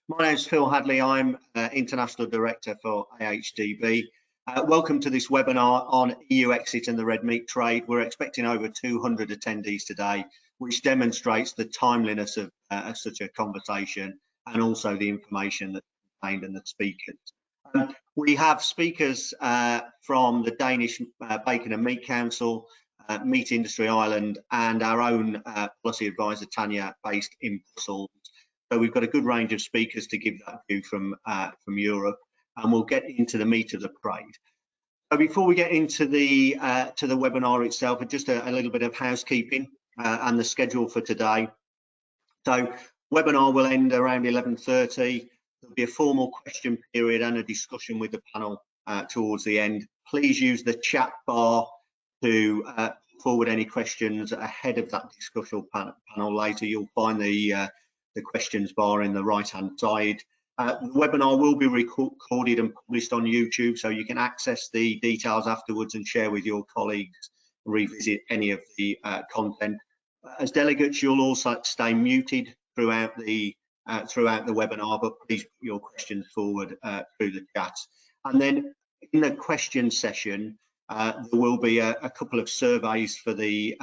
My name is Phil Hadley. I'm International Director for AHDB. Welcome to this webinar on EU exit and the red meat trade. We're expecting over 200 attendees today, which demonstrates the timeliness of such a conversation and also the information that's contained in the speakers. We have speakers from the Danish Bacon and Meat Council, Meat Industry Ireland, and our own policy advisor, Tania, based in Brussels. So we've got a good range of speakers to give that view from Europe, and we'll get into the meat of the trade. So before we get into the webinar itself, just a little bit of housekeeping and the schedule for today. So webinar will end around 11:30. There'll be a formal question period and a discussion with the panel towards the end. Please use the chat bar to forward any questions ahead of that discussion panel later. You'll find the questions bar in the right hand side. The webinar will be recorded and published on YouTube, so you can access the details afterwards and share with your colleagues, revisit any of the content. As delegates, you'll also stay muted throughout the webinar, but please put your questions forward through the chat. And then in the question session, there will be a couple of surveys for the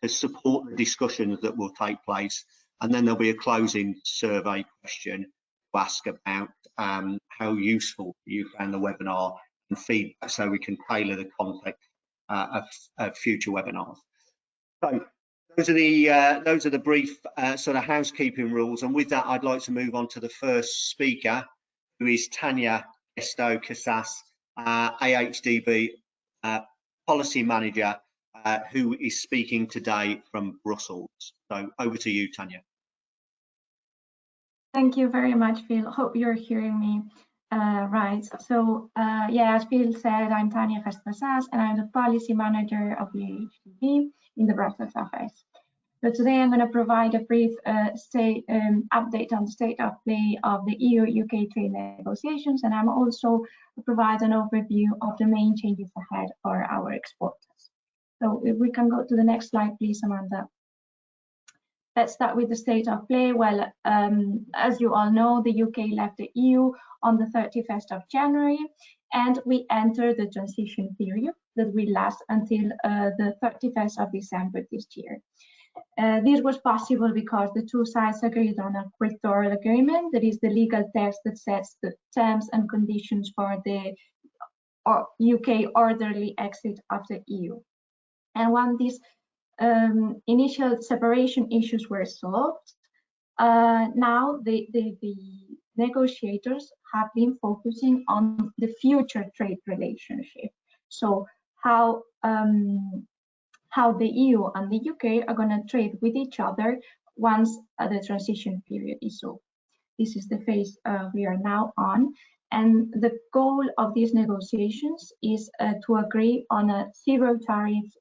to support the discussions that will take place, and then there'll be a closing survey question to ask about how useful you found the webinar and feedback, so we can tailor the content of future webinars. So those are the brief sort of housekeeping rules, and with that I'd like to move on to the first speaker, who is Tania Gesto Casás, AHDB policy manager, who is speaking today from Brussels. So over to you, Tania. Thank you very much, Phil. Hope you're hearing me right. So yeah, as Phil said, I'm Tania Gesto Casás, and I'm the policy manager of the AHDB in the Brussels office. So today I'm going to provide a brief update on the state of play of the EU-UK trade negotiations, and I'm also provide an overview of the main changes ahead for our exporters. So if we can go to the next slide, please, Amanda. Let's start with the state of play. Well, as you all know, the UK left the EU on the 31st of January, and we entered the transition period that will last until the 31st of December this year. This was possible because the two sides agreed on a withdrawal agreement, that is the legal text that sets the terms and conditions for the UK orderly exit of the EU. And when these initial separation issues were solved, now the negotiators have been focusing on the future trade relationship. So how the EU and the UK are going to trade with each other once the transition period is over. This is the phase we are now on. And the goal of these negotiations is to agree on a zero tariff,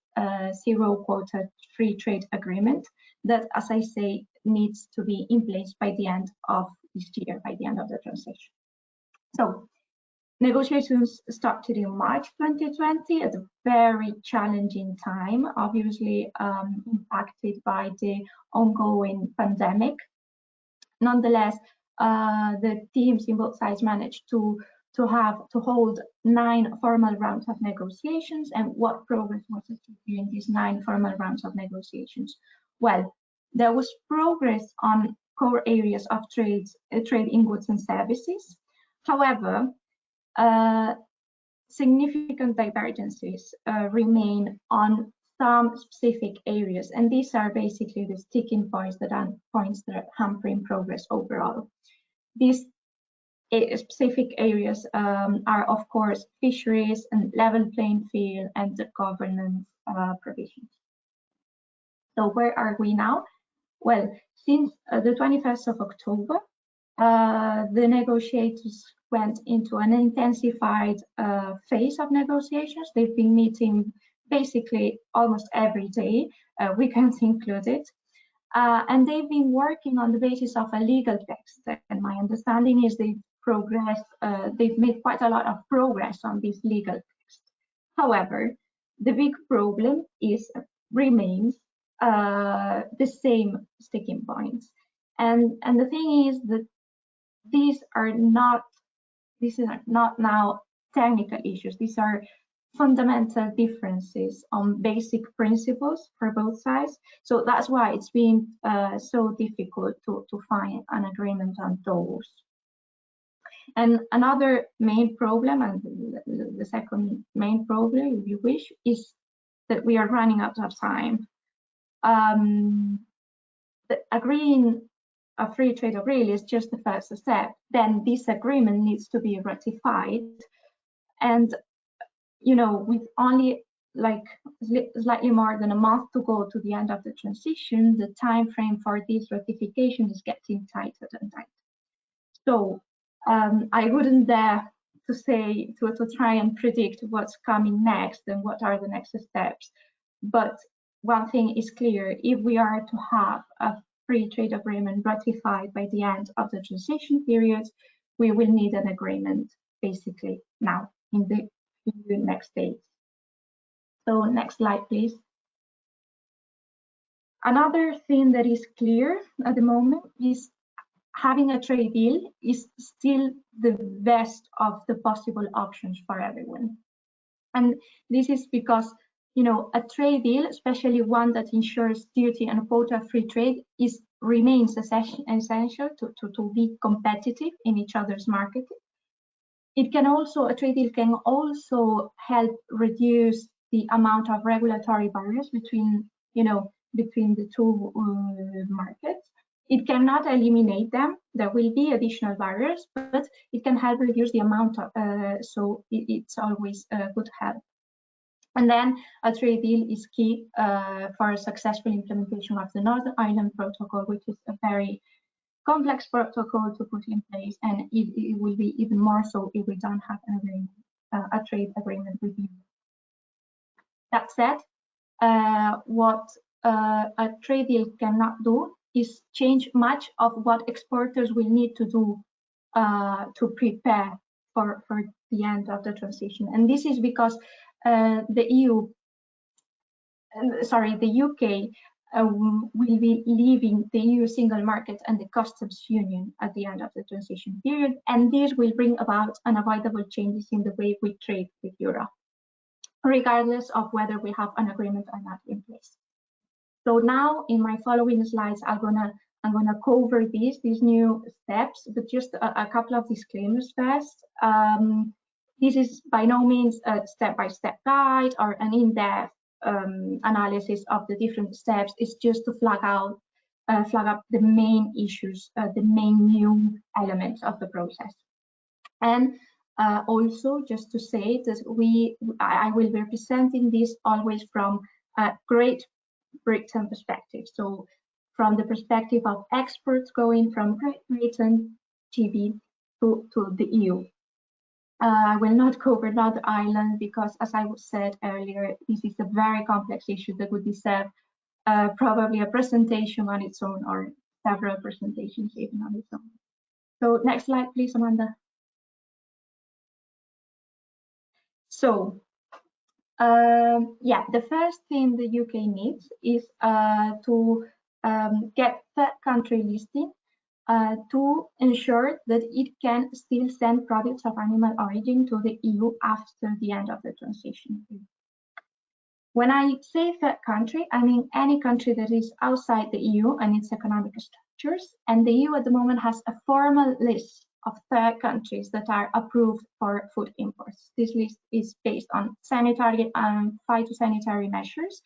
zero quota free trade agreement that, as I say, needs to be in place by the end of this year, by the end of the transition. So negotiations started in March 2020 at a very challenging time, obviously impacted by the ongoing pandemic. Nonetheless, the teams in both sides managed to hold 9 formal rounds of negotiations. And what progress was achieved during these 9 formal rounds of negotiations? Well, there was progress on core areas of trade in goods and services. However, significant divergences remain on some specific areas, and these are basically the sticking points that are hampering progress overall. These specific areas are, of course, fisheries and level playing field and the governance provisions. So where are we now? Well, since the 21st of October, the negotiators went into an intensified phase of negotiations. They've been meeting basically almost every day, weekends included. And they've been working on the basis of a legal text. And my understanding is they've made quite a lot of progress on this legal text. However, the big problem remains the same sticking points. And the thing is that these are not now technical issues. These are fundamental differences on basic principles for both sides. So that's why it's been so difficult to find an agreement on those. And another main problem, and the second main problem, if you wish, is that we are running out of time. Agreeing a free trade agreement is just the first step. Then this agreement needs to be ratified, and with only like slightly more than a month to go to the end of the transition, the time frame for this ratification is getting tighter and tighter. So I wouldn't dare to say to try and predict what's coming next and what are the next steps. But one thing is clear: if we are to have a free trade agreement ratified by the end of the transition period, we will need an agreement basically now in the next days. So next slide, please. Another thing that is clear at the moment is having a trade deal is still the best of the possible options for everyone. And this is because, a trade deal, especially one that ensures duty and quota-free trade, remains essential to be competitive in each other's market. A trade deal can also help reduce the amount of regulatory barriers between the two markets. It cannot eliminate them. There will be additional barriers, but it can help reduce the amount of, so it's always a good help. And then a trade deal is key for a successful implementation of the Northern Ireland Protocol, which is a very complex protocol to put in place, and it will be even more so if we don't have a trade agreement with you. That said, what a trade deal cannot do is change much of what exporters will need to do to prepare for the end of the transition. And this is because the UK will be leaving the EU single market and the customs union at the end of the transition period, and this will bring about unavoidable changes in the way we trade with Europe, regardless of whether we have an agreement or not in place. So now, in my following slides, I'm gonna cover these new steps, but just a couple of disclaimers first. This is by no means a step-by-step guide or an in-depth analysis of the different steps. It's just to flag up the main issues, the main new elements of the process. And also just to say that I will be presenting this always from a Great Britain perspective. So from the perspective of experts going from Great Britain, GB, to the EU. I will not cover Northern Ireland because, as I said earlier, this is a very complex issue that would deserve probably a presentation on its own or several presentations even on its own. So next slide, please, Amanda. So, yeah, the first thing the UK needs is to get third country listing to ensure that it can still send products of animal origin to the EU after the end of the transition. When I say third country, I mean any country that is outside the EU and its economic structures, and the EU at the moment has a formal list of third countries that are approved for food imports. This list is based on sanitary and phytosanitary measures,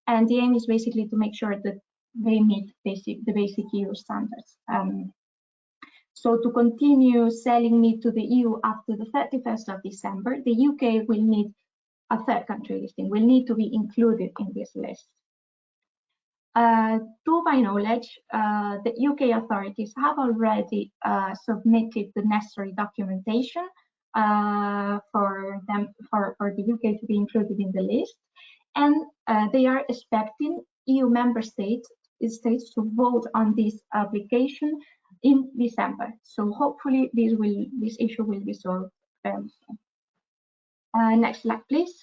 and the aim is basically to make sure that they meet the basic EU standards. So to continue selling meat to the EU after the 31st of December, the UK will need a third country listing, will need to be included in this list. To my knowledge, the UK authorities have already submitted the necessary documentation for the UK to be included in the list, and they are expecting EU member states to vote on this application in December. So hopefully this issue will be solved very soon. Next slide, please.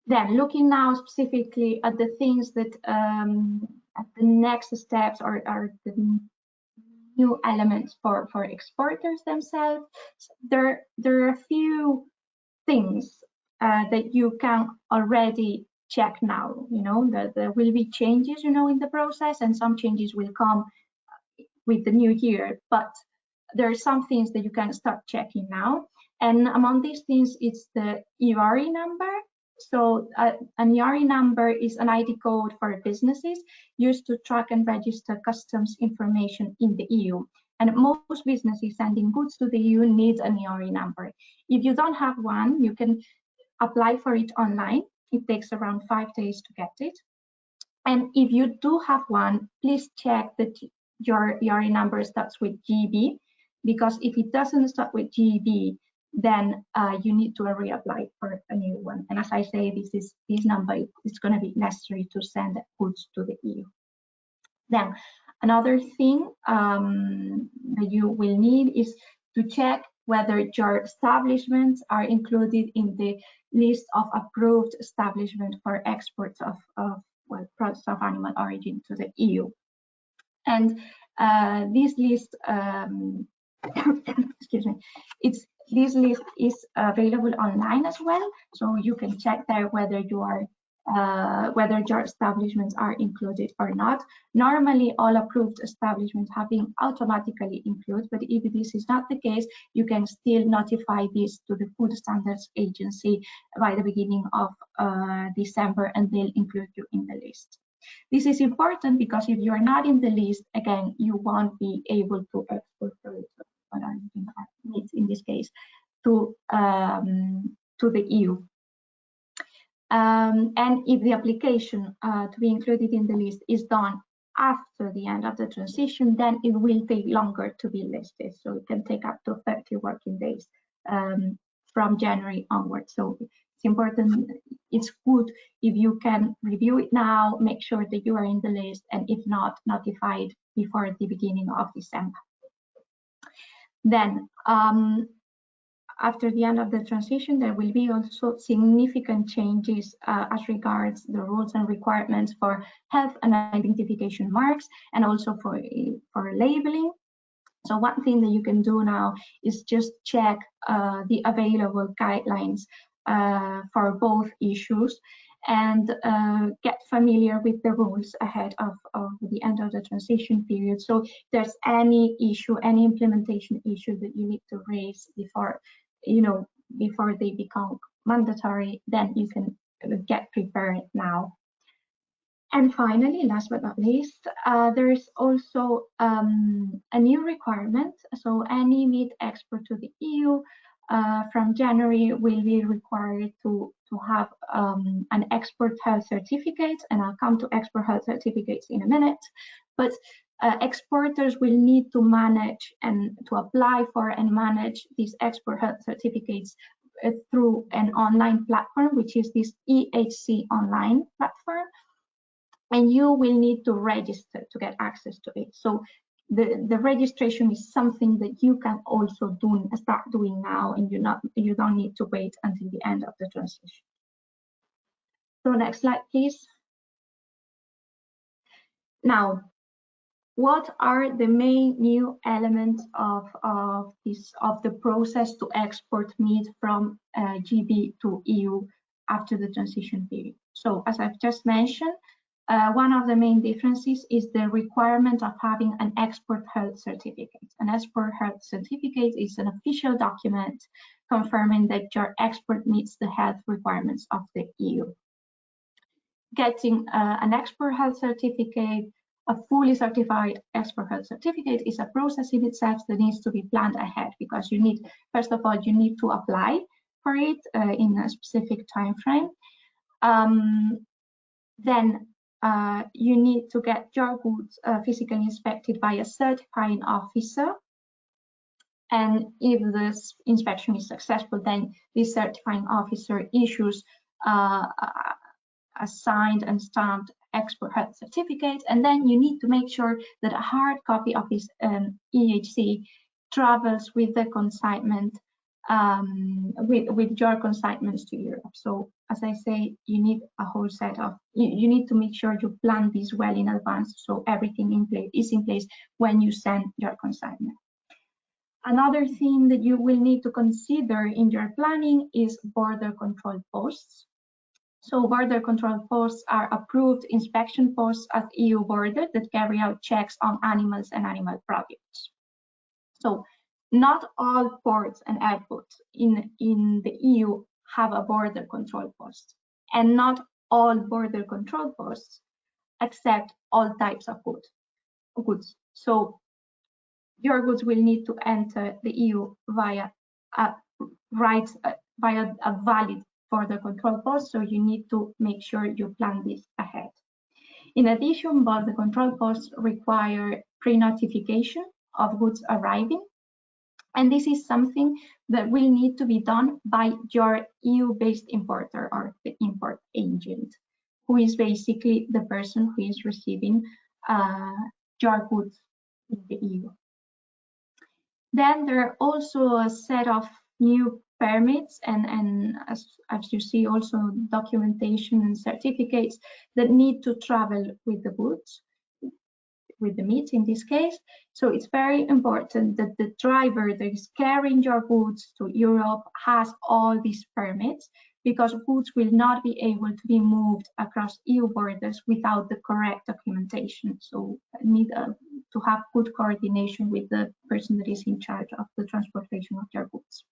Then looking now specifically at the things that the next steps are the new elements for exporters themselves. There are a few things that you can already check now. You know, that there will be changes, you know, in the process, and some changes will come with the new year, but there are some things that you can start checking now. And among these things, it's the ERI number. So an ERI number is an ID code for businesses used to track and register customs information in the EU. And most businesses sending goods to the EU need an ERI number. If you don't have one, you can apply for it online. It takes around 5 days to get it. And if you do have one, please check that your ERI number starts with GB, because if it doesn't start with GB, then you need to reapply for a new one. And as I say, this number is going to be necessary to send goods to the EU. Then another thing that you will need is to check whether your establishments are included in the list of approved establishments for exports of well, products of animal origin to the EU. And this list, excuse me, this list is available online as well, so you can check there whether you are whether your establishments are included or not. Normally, all approved establishments have been automatically included, but if this is not the case, you can still notify this to the Food Standards Agency by the beginning of December, and they'll include you in the list. This is important because if you are not in the list, again, you won't be able to export meat in this case to the EU. And if the application to be included in the list is done after the end of the transition, then it will take longer to be listed. So it can take up to 30 working days from January onwards. So it's important, it's good if you can review it now, make sure that you are in the list, and if not, notified before the beginning of December. Then, after the end of the transition, there will be also significant changes as regards the rules and requirements for health and identification marks, and also for labeling. So one thing that you can do now is just check the available guidelines for both issues, and get familiar with the rules ahead of the end of the transition period. So if there's any issue, any implementation issue that you need to raise before, you know, before they become mandatory, then you can get prepared now. And finally, last but not least, there is also a new requirement. So any meat export to the EU from January will be required to have an Export Health Certificate, and I'll come to Export Health Certificates in a minute. But exporters will need to manage and to apply for and manage these Export Health Certificates through an online platform, which is this EHCI online platform. And you will need to register to get access to it. So the registration is something that you can also start doing now, and you don't need to wait until the end of the transition. So next slide, please. Now, what are the main new elements of the process to export meat from GB to EU after the transition period? So as I've just mentioned, one of the main differences is the requirement of having an Export Health Certificate. An Export Health Certificate is an official document confirming that your export meets the health requirements of the EU. Getting an Export Health Certificate, a fully certified Export Health Certificate, is a process in itself that needs to be planned ahead, because you need, first of all, you need to apply for it in a specific time frame. Then you need to get your goods physically inspected by a certifying officer. And if this inspection is successful, then this certifying officer issues a signed and stamped Export Health Certificate. And then you need to make sure that a hard copy of this EHC travels with the consignment with your consignments to Europe. So as I say, you need a whole set of, you need to make sure you plan this well in advance, so everything is in place when you send your consignment. Another thing that you will need to consider in your planning is border control posts. So border control posts are approved inspection posts at EU border that carry out checks on animals and animal products. So not all ports and airports in the EU have a border control post, and not all border control posts accept all types of goods. So your goods will need to enter the EU via a valid border control post, so you need to make sure you plan this ahead. In addition, border control posts require pre-notification of goods arriving, and this is something that will need to be done by your EU-based importer or the import agent, who is basically the person who is receiving your goods in the EU. Then there are also a set of new permits and as you see, also documentation and certificates that need to travel with the goods, with the meat in this case. So it's very important that the driver that is carrying your goods to Europe has all these permits, because goods will not be able to be moved across EU borders without the correct documentation. So need to have good coordination with the person that is in charge of the transportation of your goods.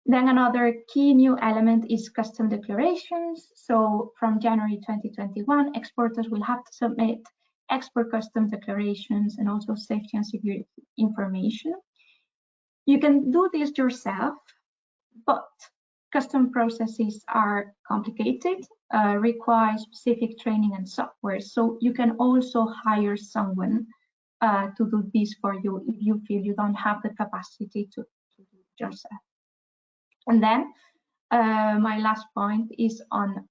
Then another key new element is custom declarations. So from January 2021, exporters will have to submit export custom declarations and also safety and security information. You can do this yourself, but custom processes are complicated, require specific training and software. So you can also hire someone to do this for you if you feel you don't have the capacity to do it yourself. And then my last point is on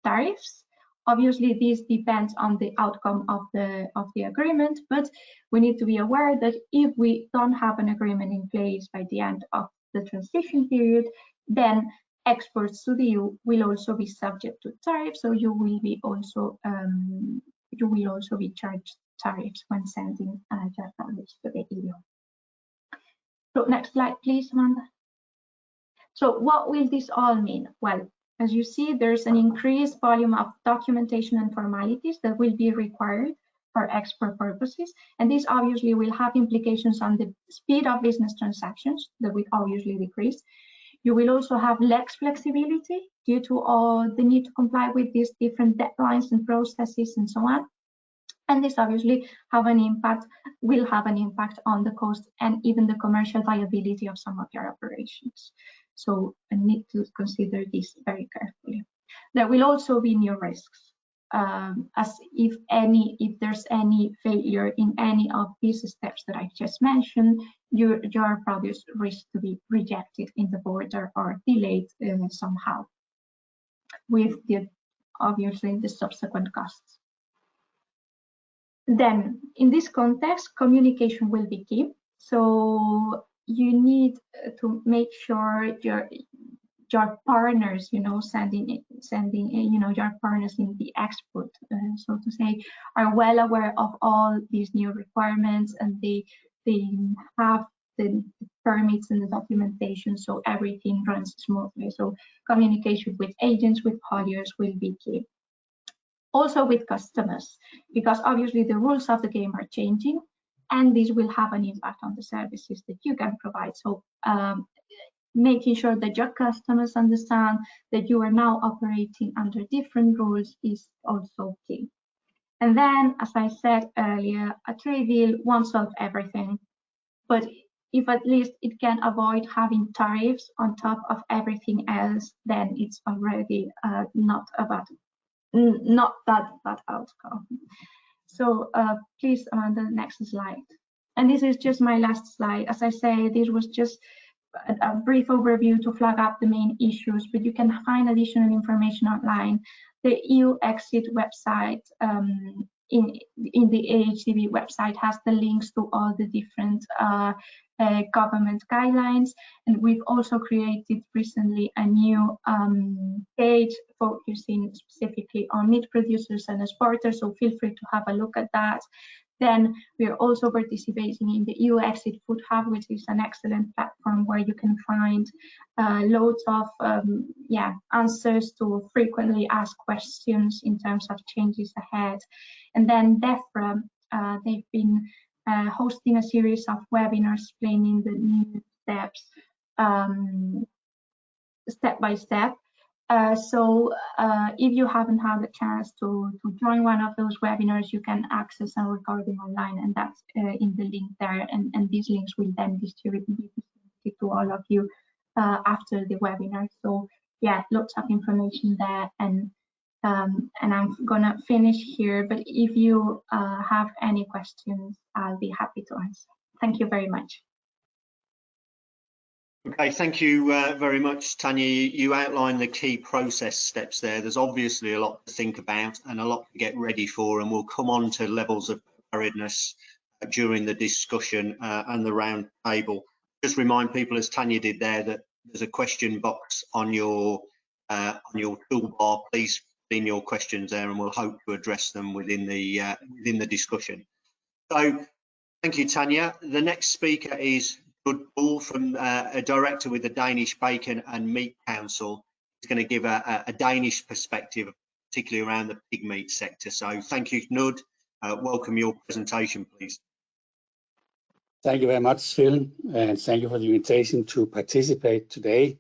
tariffs. Obviously, this depends on the outcome of the agreement, but we need to be aware that if we don't have an agreement in place by the end of the transition period, then exports to the EU will also be subject to tariffs. So you will also be charged tariffs when sending your products to the EU. So next slide, please, Amanda. So what will this all mean? Well, as you see, there's an increased volume of documentation and formalities that will be required for export purposes. And this obviously will have implications on the speed of business transactions that will obviously decrease. You will also have less flexibility due to all the need to comply with these different deadlines and processes and so on. And this obviously will have an impact on the cost and even the commercial viability of some of your operations. So I need to consider this very carefully. There will also be new risks, as if there's any failure in any of these steps that I just mentioned, your produce risks to be rejected in the border or delayed somehow, with obviously the subsequent costs. Then, in this context, communication will be key. So you need to make sure your partners, sending your partners in the export, so to say, are well aware of all these new requirements, and they have the permits and the documentation, so everything runs smoothly. So communication with agents, with hauliers will be key. Also with customers, because obviously the rules of the game are changing, and this will have an impact on the services that you can provide. So making sure that your customers understand that you are now operating under different rules is also key. And then, as I said earlier, a trade deal won't solve everything, but if at least it can avoid having tariffs on top of everything else, then it's already not that bad outcome. So please, Amanda, next slide. And this is just my last slide. As I say, this was just a brief overview to flag up the main issues, but you can find additional information online. The EU exit website in the AHDB website has the links to all the different government guidelines. And we've also created recently a new page focusing specifically on meat producers and exporters, so feel free to have a look at that. Then we are also participating in the EU Exit Food Hub, which is an excellent platform where you can find loads of answers to frequently asked questions in terms of changes ahead. And then DEFRA, they've been hosting a series of webinars explaining the new steps step by step. So if you haven't had a chance to join one of those webinars, you can access a recording online, and that's in the link there. And these links will then be distributed to all of you after the webinar. So yeah, lots of information there. And I'm gonna finish here, but if you have any questions, I'll be happy to answer. Thank you very much. Okay, thank you very much, Tania. You outlined the key process steps there. There's obviously a lot to think about and a lot to get ready for, and we'll come on to levels of preparedness during the discussion and the round table. Just remind people, as Tania did there, that there's a question box on your toolbar. Please put in your questions there, and we'll hope to address them within the discussion. So, thank you, Tania. The next speaker is Knud Buhl, from a director with the Danish Bacon and Meat Council. He's going to give a Danish perspective, particularly around the pig meat sector. So thank you, Knud. Welcome your presentation, please. Thank you very much, Phil, and thank you for the invitation to participate today.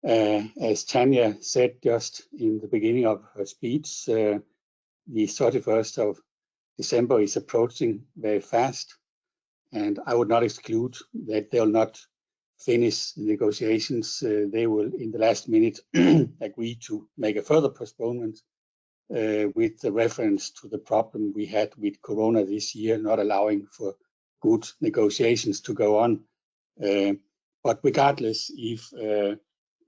As Tania said just in the beginning of her speech, the 31st of December is approaching very fast. And I would not exclude that they'll not finish negotiations. They will, in the last minute, agree to make a further postponement with the reference to the problem we had with Corona this year, not allowing for good negotiations to go on. But regardless, if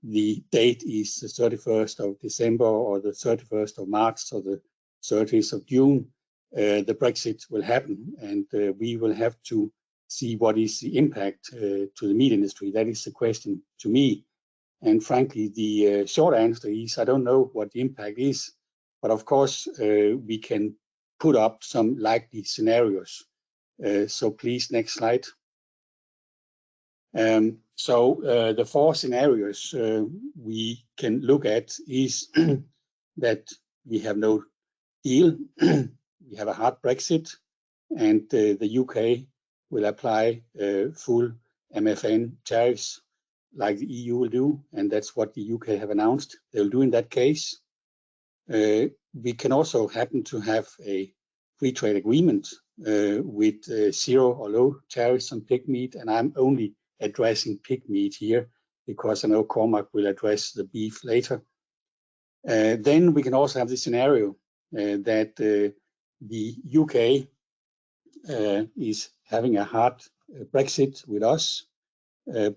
the date is the 31st of December or the 31st of March or the 30th of June, the Brexit will happen, and we will have to see what is the impact to the meat industry. That is the question to me. And frankly, the short answer is I don't know what the impact is, but of course we can put up some likely scenarios. So please, next slide. So the four scenarios we can look at is that we have no deal. We have a hard Brexit, and the UK will apply full MFN tariffs like the EU will do, and that's what the UK have announced they'll do in that case. We can also happen to have a free trade agreement with zero or low tariffs on pig meat, and I'm only addressing pig meat here because I know Cormac will address the beef later. Then we can also have the scenario that the UK is having a hard Brexit with us,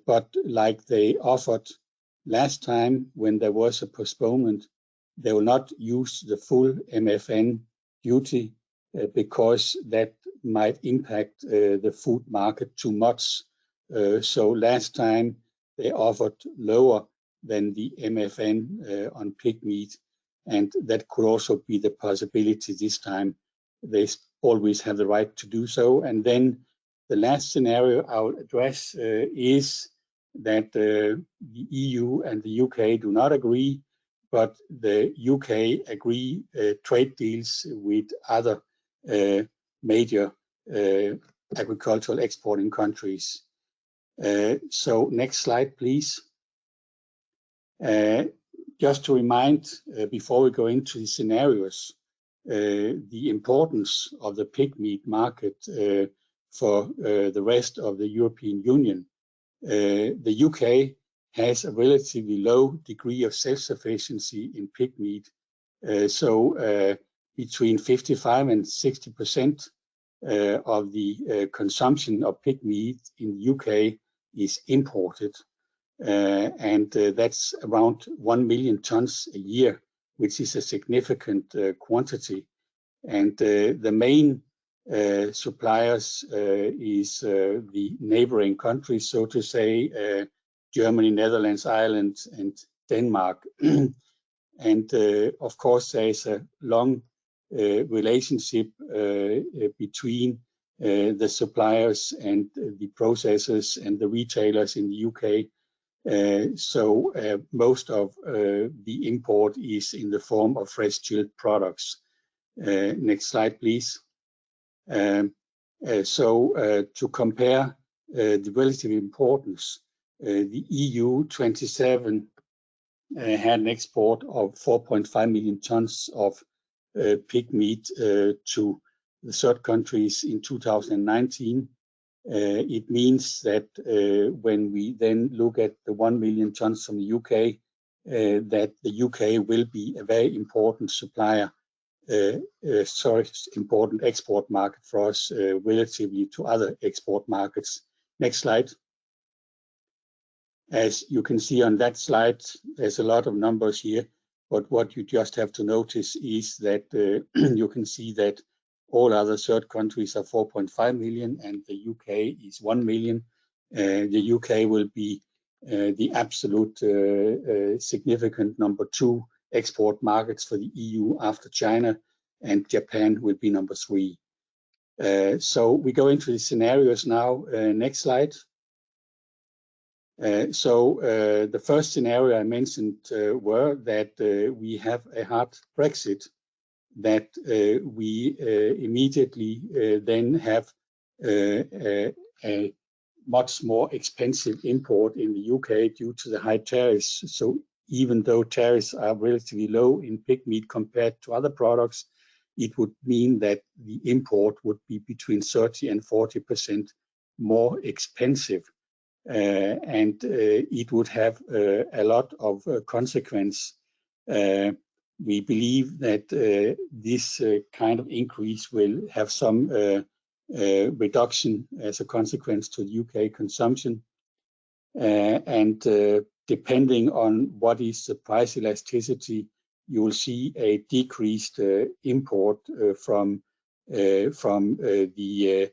but like they offered last time when there was a postponement, they will not use the full MFN duty because that might impact the food market too much. So last time they offered lower than the MFN on pig meat, and that could also be the possibility this time. They always have the right to do so. And then the last scenario I'll address is that the EU and the UK do not agree, but the UK agree trade deals with other major agricultural exporting countries. So next slide, please. Just to remind, before we go into the scenarios, the importance of the pig meat market for the rest of the European Union. The UK has a relatively low degree of self-sufficiency in pig meat. So between 55 and 60% of the consumption of pig meat in the UK is imported. And that's around 1 million tons a year, which is a significant quantity. And the main suppliers is the neighboring countries, so to say, Germany, Netherlands, Ireland, and Denmark. And of course, there is a long relationship between the suppliers and the processors and the retailers in the UK. So most of the import is in the form of fresh chilled products. Next slide, please. To compare the relative importance, the EU 27 had an export of 4.5 million tons of pig meat to the third countries in 2019. It means that when we then look at the 1 million tons from the UK, that the UK will be a very important supplier, important export market for us relatively to other export markets. Next slide. As you can see on that slide, there's a lot of numbers here, but what you just have to notice is that you can see that all other third countries are 4.5 million and the UK is 1 million. The UK will be the absolute significant number 2 export markets for the EU after China, and Japan will be number 3. So we go into the scenarios now. Next slide. The first scenario I mentioned were that we have a hard Brexit, that we immediately then have a much more expensive import in the UK due to the high tariffs. So even though tariffs are relatively low in pig meat compared to other products, it would mean that the import would be between 30 and 40% more expensive. And it would have a lot of consequence. We believe that this kind of increase will have some reduction as a consequence to the UK consumption. And depending on what is the price elasticity, you will see a decreased import from the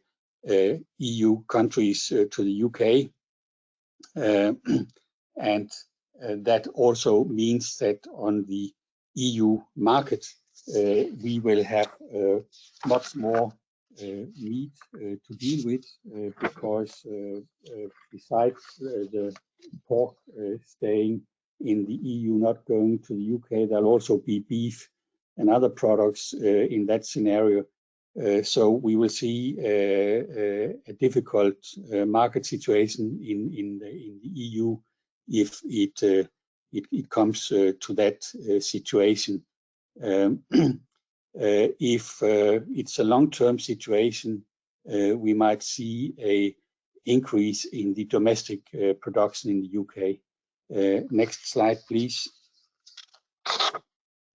EU countries to the UK. And that also means that on the EU market, we will have much more meat to deal with because besides the pork staying in the EU, not going to the UK, there'll also be beef and other products in that scenario. So we will see a difficult market situation in the EU if it comes to that situation. If it's a long-term situation, we might see a increase in the domestic production in the UK. Next slide, please.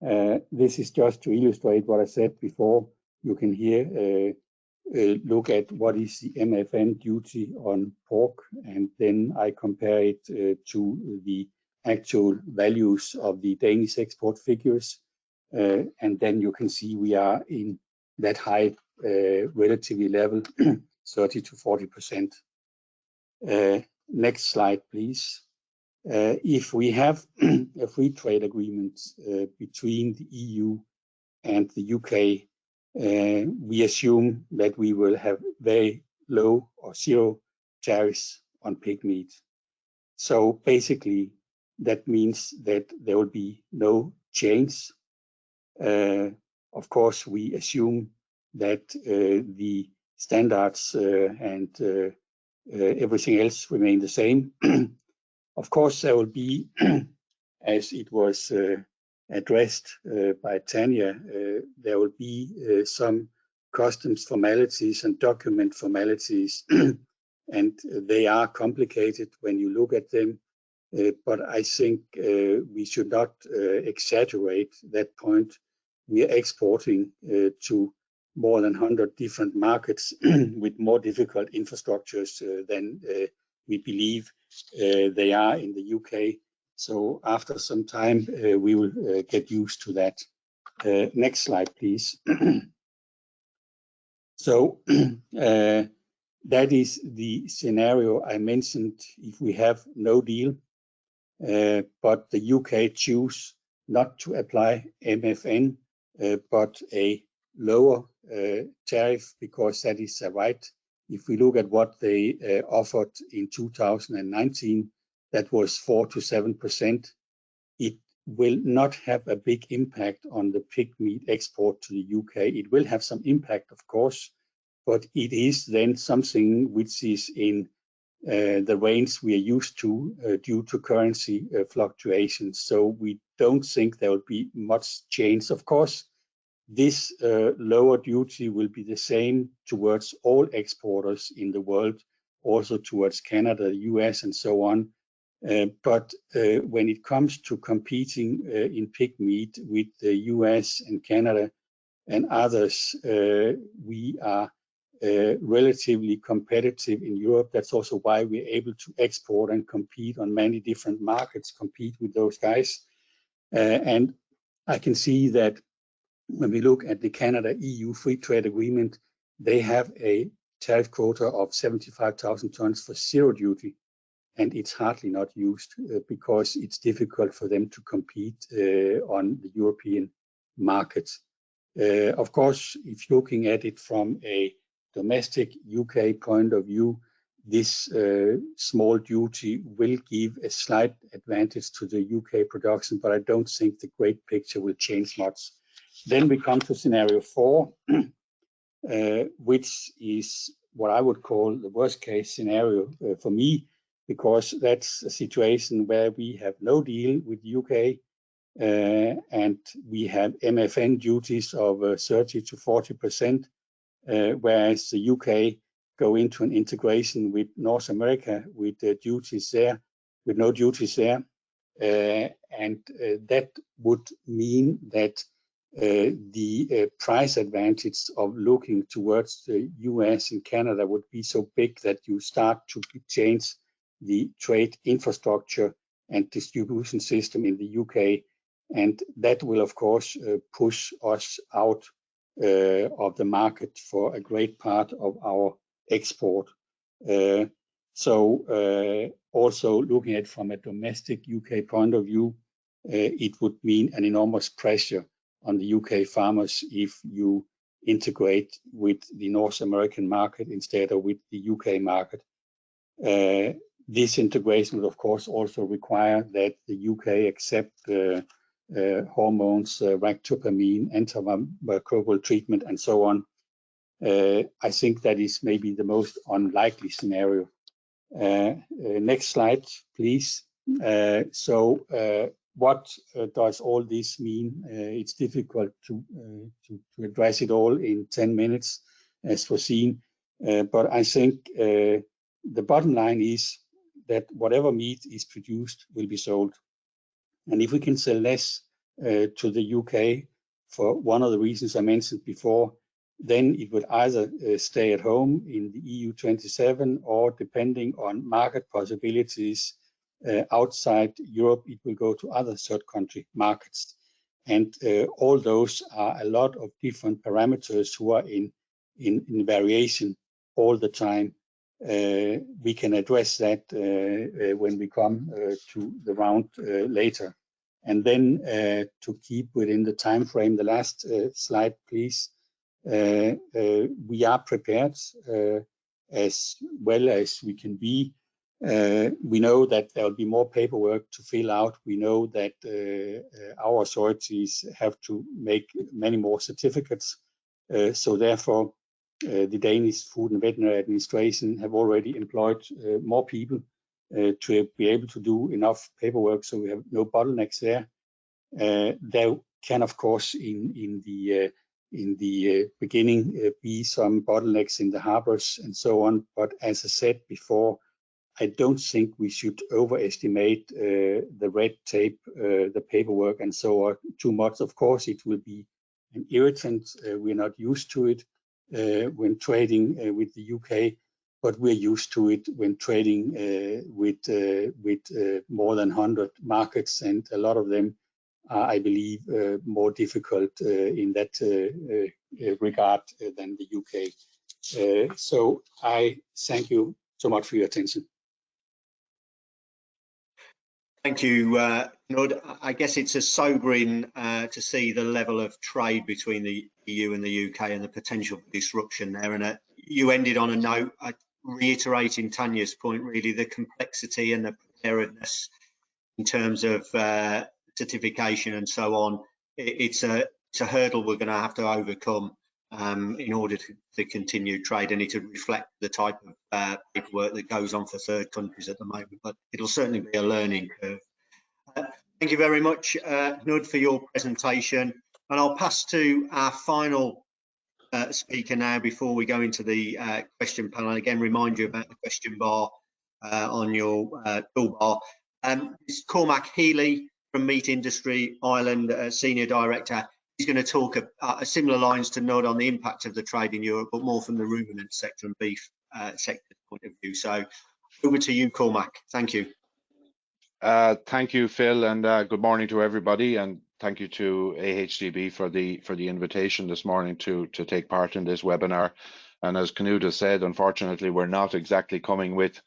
This is just to illustrate what I said before. You can here look at what is the MFN duty on pork, and then I compare it to the actual values of the Danish export figures. And then you can see we are in that high relatively level, 30 to 40%. Next slide, please. If we have a free trade agreement between the EU and the UK, we assume that we will have very low or zero tariffs on pig meat. So basically, that means that there will be no change. Of course, we assume that the standards and everything else remain the same. Of course, there will be, as it was addressed by Tania, there will be some customs formalities and document formalities, and they are complicated when you look at them. But I think we should not exaggerate that point. We are exporting to more than 100 different markets with more difficult infrastructures than we believe they are in the UK. So after some time, we will get used to that. Next slide, please. So that is the scenario I mentioned if we have no deal, but the UK choose not to apply MFN, but a lower tariff, because that is a right. If we look at what they offered in 2019, that was 4 to 7%. It will not have a big impact on the pig meat export to the UK. It will have some impact, of course, but it is then something which is in the range we are used to due to currency fluctuations. So we don't think there will be much change. Of course, this lower duty will be the same towards all exporters in the world, also towards Canada, US, and so on. But when it comes to competing in pig meat with the US and Canada and others, we are relatively competitive in Europe. That's also why we're able to export and compete on many different markets, compete with those guys. And I can see that when we look at the Canada-EU Free Trade Agreement, they have a tariff quota of 75,000 tons for zero duty, and it's hardly not used because it's difficult for them to compete on the European market. Of course, if you're looking at it from a domestic UK point of view, this small duty will give a slight advantage to the UK production, but I don't think the great picture will change much. Then we come to scenario 4, which is what I would call the worst case scenario for me, because that's a situation where we have no deal with the UK and we have MFN duties of 30 to 40%, whereas the UK go into an integration with North America with duties there, with no duties there. And that would mean that the price advantage of looking towards the US and Canada would be so big that you start to change the trade infrastructure and distribution system in the UK. And that will, of course, push us out of the market for a great part of our export. Also looking at it from a domestic UK point of view, it would mean an enormous pressure on the UK farmers if you integrate with the North American market instead of with the UK market. This integration will, of course, also require that the UK accept hormones, ractopamine, antimicrobial treatment, and so on. I think that is maybe the most unlikely scenario. Next slide, please. What does all this mean? It's difficult to address it all in 10 minutes as foreseen, but I think the bottom line is that whatever meat is produced will be sold. And if we can sell less to the UK for one of the reasons I mentioned before, then it would either stay at home in the EU 27, or depending on market possibilities outside Europe, it will go to other third country markets. And all those are a lot of different parameters who are in variation all the time. We can address that when we come to the round later. And then to keep within the time frame, the last slide, please. We are prepared as well as we can be. We know that there will be more paperwork to fill out. We know that our authorities have to make many more certificates. So therefore, the Danish Food and Veterinary Administration have already employed more people to be able to do enough paperwork, so we have no bottlenecks there. There can, of course, in the beginning be some bottlenecks in the harbors and so on. But as I said before, I don't think we should overestimate the red tape, the paperwork, and so on too much. Of course, it will be an irritant. We're not used to it when trading with the UK, but we're used to it when trading with more than 100 markets, and a lot of them are, I believe, more difficult in that regard than the UK. So I thank you so much for your attention. Thank you, Knud. I guess it's a sobering to see the level of trade between the EU and the UK and the potential disruption there. And you ended on a note reiterating Tania's point, really, the complexity and the preparedness in terms of certification and so on. It's a hurdle we're going to have to overcome in order to continue trade, and it to reflect the type of paperwork that goes on for third countries at the moment. But it'll certainly be a learning curve. Thank you very much, Knud, for your presentation. And I'll pass to our final speaker now before we go into the question panel. And again, remind you about the question bar on your toolbar. It's Cormac Healy from Meat Industry Ireland, Senior Director. He's going to talk similar lines to Knud on the impact of the trade in Europe, but more from the ruminant sector and beef sector point of view. So over to you, Cormac. Thank you. Thank you, Phil, and good morning to everybody. And thank you to AHDB for the invitation this morning to take part in this webinar. And as Knud has said, unfortunately, we're not exactly coming with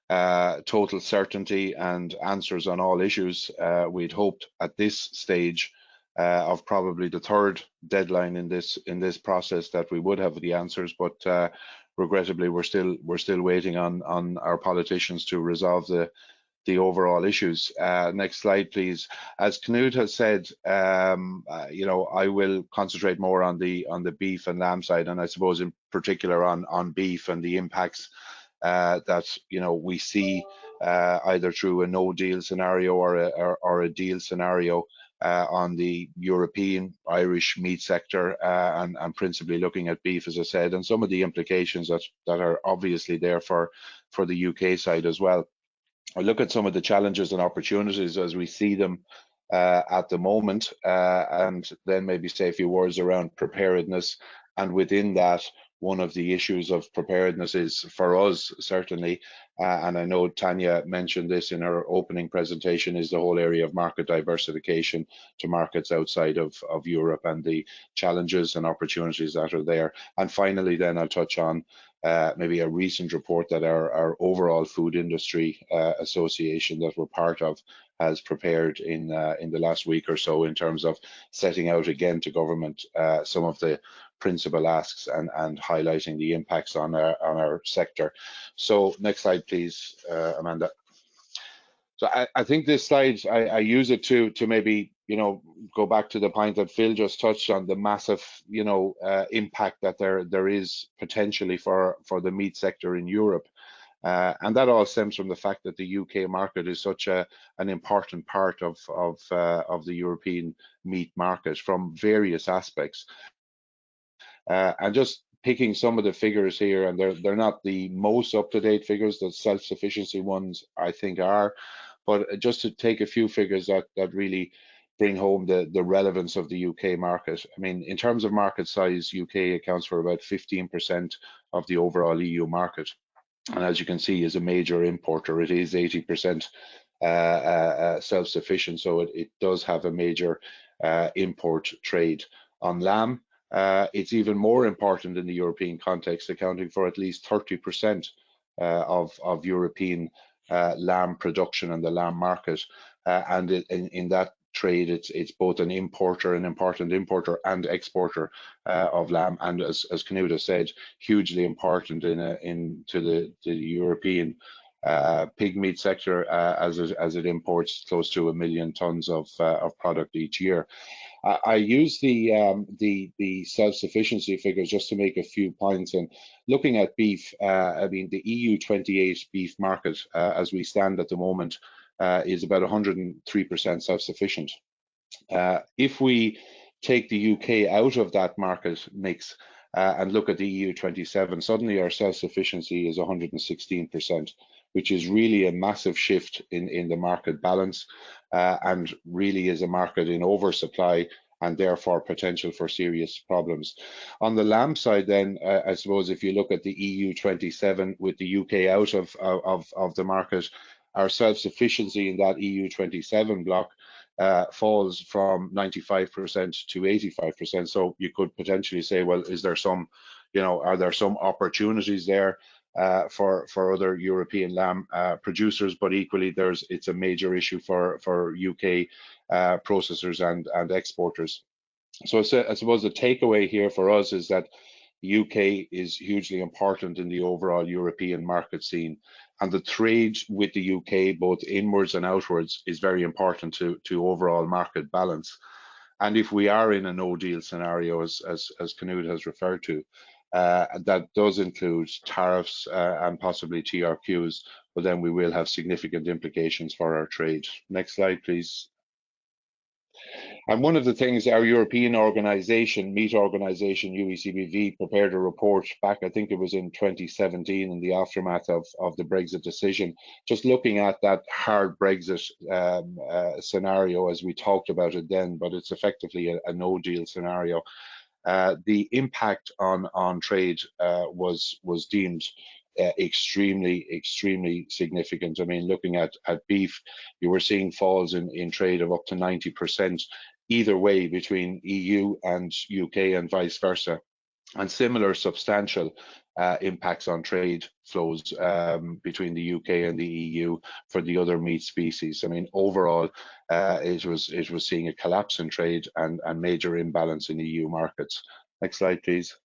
total certainty and answers on all issues. We'd hoped at this stage of probably the third deadline in this process that we would have the answers, but regrettably we're still waiting on our politicians to resolve the overall issues. Next slide, please. As Knud has said, you know, I will concentrate more on the beef and lamb side, and I suppose in particular on beef and the impacts that, you know, we see either through a no deal scenario or a deal scenario on the European Irish meat sector, and principally looking at beef, as I said, and some of the implications that are obviously there for the UK side as well. I look at some of the challenges and opportunities as we see them at the moment, and then maybe say a few words around preparedness. And within that, one of the issues of preparedness is for us, certainly, and I know Tania mentioned this in her opening presentation, is the whole area of market diversification to markets outside of Europe and the challenges and opportunities that are there. And finally, then I'll touch on maybe a recent report that our overall food industry association that we're part of has prepared in the last week or so, in terms of setting out again to government some of the principal asks and highlighting the impacts on our sector. So next slide, please, Amanda. So I think this slide, I use it to maybe, you know, go back to the point that Phil just touched on, the massive, you know, impact that there is potentially for the meat sector in Europe. And that all stems from the fact that the UK market is such an important part of the European meat market from various aspects. And just picking some of the figures here, and they're not the most up-to-date figures, the self-sufficiency ones I think are, but just to take a few figures that really bring home the relevance of the UK market. I mean, in terms of market size, UK accounts for about 15% of the overall EU market. And as you can see, is a major importer. It is 80% self-sufficient, so it does have a major import trade. On lamb, it's even more important in the European context, accounting for at least 30% of European lamb production and the lamb market. And in that trade, it's both an important importer and exporter of lamb, and as Knud has said, hugely important into the European pig meat sector, as it imports close to 1 million tons of product each year. I use the self-sufficiency figures just to make a few points. And looking at beef, I mean, the EU 28 beef market, as we stand at the moment, is about 103% self-sufficient. If we take the UK out of that market mix and look at the EU 27, suddenly our self-sufficiency is 116%, which is really a massive shift in the market balance, and really is a market in oversupply and therefore potential for serious problems. On the lamb side then, I suppose if you look at the EU 27 with the UK out of the market, our self-sufficiency in that EU 27 block falls from 95% to 85%. So you could potentially say, well, is there some, are there some opportunities there for other European lamb producers, but equally it's a major issue for UK processors and exporters. So I suppose the takeaway here for us is that the UK is hugely important in the overall European market scene, and the trade with the UK, both inwards and outwards, is very important to overall market balance. And if we are in a no-deal scenario, as Knud has referred to, that does include tariffs and possibly TRQs, but then we will have significant implications for our trade. Next slide, please. And one of the things our European organization, meat organization, UECBV, prepared a report back, I think it was in 2017, in the aftermath of the Brexit decision, just looking at that hard Brexit scenario as we talked about it then, but it's effectively a no-deal scenario. The impact on trade was deemed extremely significant. I mean, looking at beef, you were seeing falls in trade of up to 90% either way between EU and UK and vice versa, and similar substantial impacts on trade flows between the UK and the EU for the other meat species. I mean, overall, it was seeing a collapse in trade and major imbalance in EU markets. Next slide, please.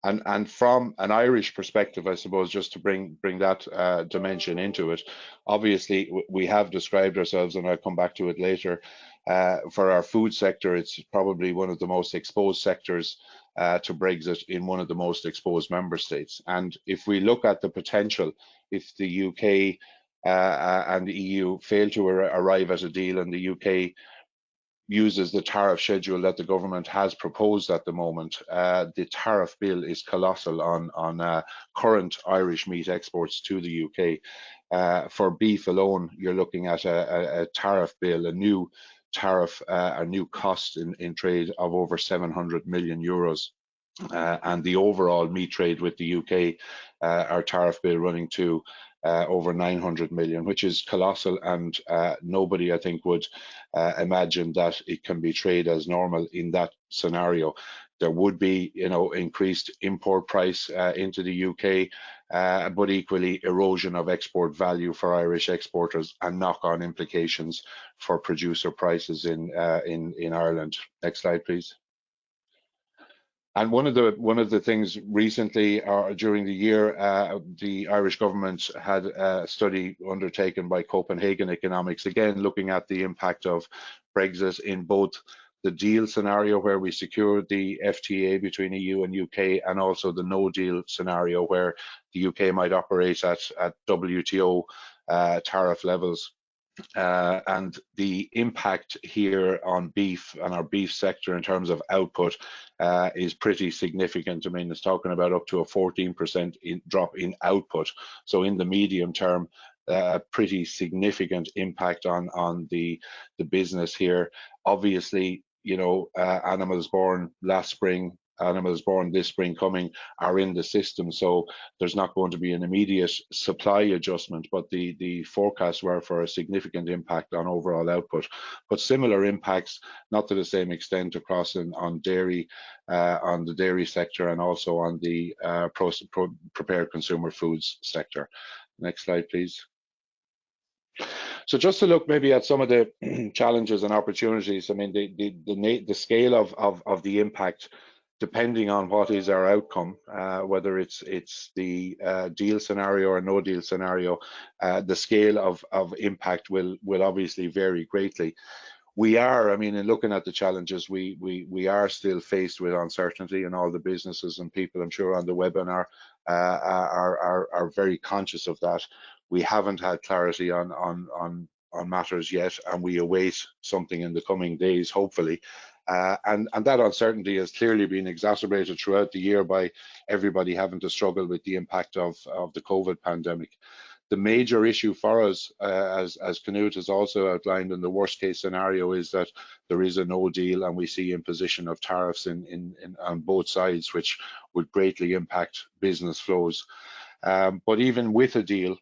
And from an Irish perspective, I suppose, just to bring that dimension into it, obviously we have described ourselves, and I'll come back to it later, for our food sector, it's probably one of the most exposed sectors to Brexit in one of the most exposed member states. And if we look at the potential, if the UK and the EU fail to arrive at a deal and the UK uses the tariff schedule that the government has proposed at the moment, the tariff bill is colossal on current Irish meat exports to the UK. For beef alone, you're looking at a tariff bill, a new tariff, a new cost in trade of over 700 million euros. And the overall meat trade with the UK, our tariff bill running to over 900 million, which is colossal, and nobody, I think, would imagine that it can be traded as normal in that scenario. There would be, increased import price into the UK, but equally erosion of export value for Irish exporters and knock-on implications for producer prices in Ireland. Next slide, please. And one of the things recently, during the year, the Irish government had a study undertaken by Copenhagen Economics, again looking at the impact of Brexit in both the deal scenario where we secured the FTA between EU and UK, and also the no deal scenario where the UK might operate at WTO tariff levels. And the impact here on beef and our beef sector in terms of output is pretty significant. I mean, it's talking about up to a 14% drop in output. So in the medium term, a pretty significant impact on the business here. Obviously, animals born last spring, animals born this spring coming are in the system, so there's not going to be an immediate supply adjustment, but the forecasts were for a significant impact on overall output. But similar impacts, not to the same extent, across on dairy, on the dairy sector, and also on the prepared consumer foods sector. Next slide, please. So just to look maybe at some of the challenges and opportunities, I mean, the scale of the impact, depending on what is our outcome, whether it's the deal scenario or no deal scenario, the scale of impact will obviously vary greatly. We are, I mean, in looking at the challenges, we are still faced with uncertainty, and all the businesses and people, I'm sure, on the webinar are very conscious of that. We haven't had clarity on matters yet, and we await something in the coming days, hopefully. And that uncertainty has clearly been exacerbated throughout the year by everybody having to struggle with the impact of the COVID pandemic. The major issue for us, as Knud has also outlined in the worst case scenario, is that there is a no deal and we see imposition of tariffs on both sides, which would greatly impact business flows. But even with a deal,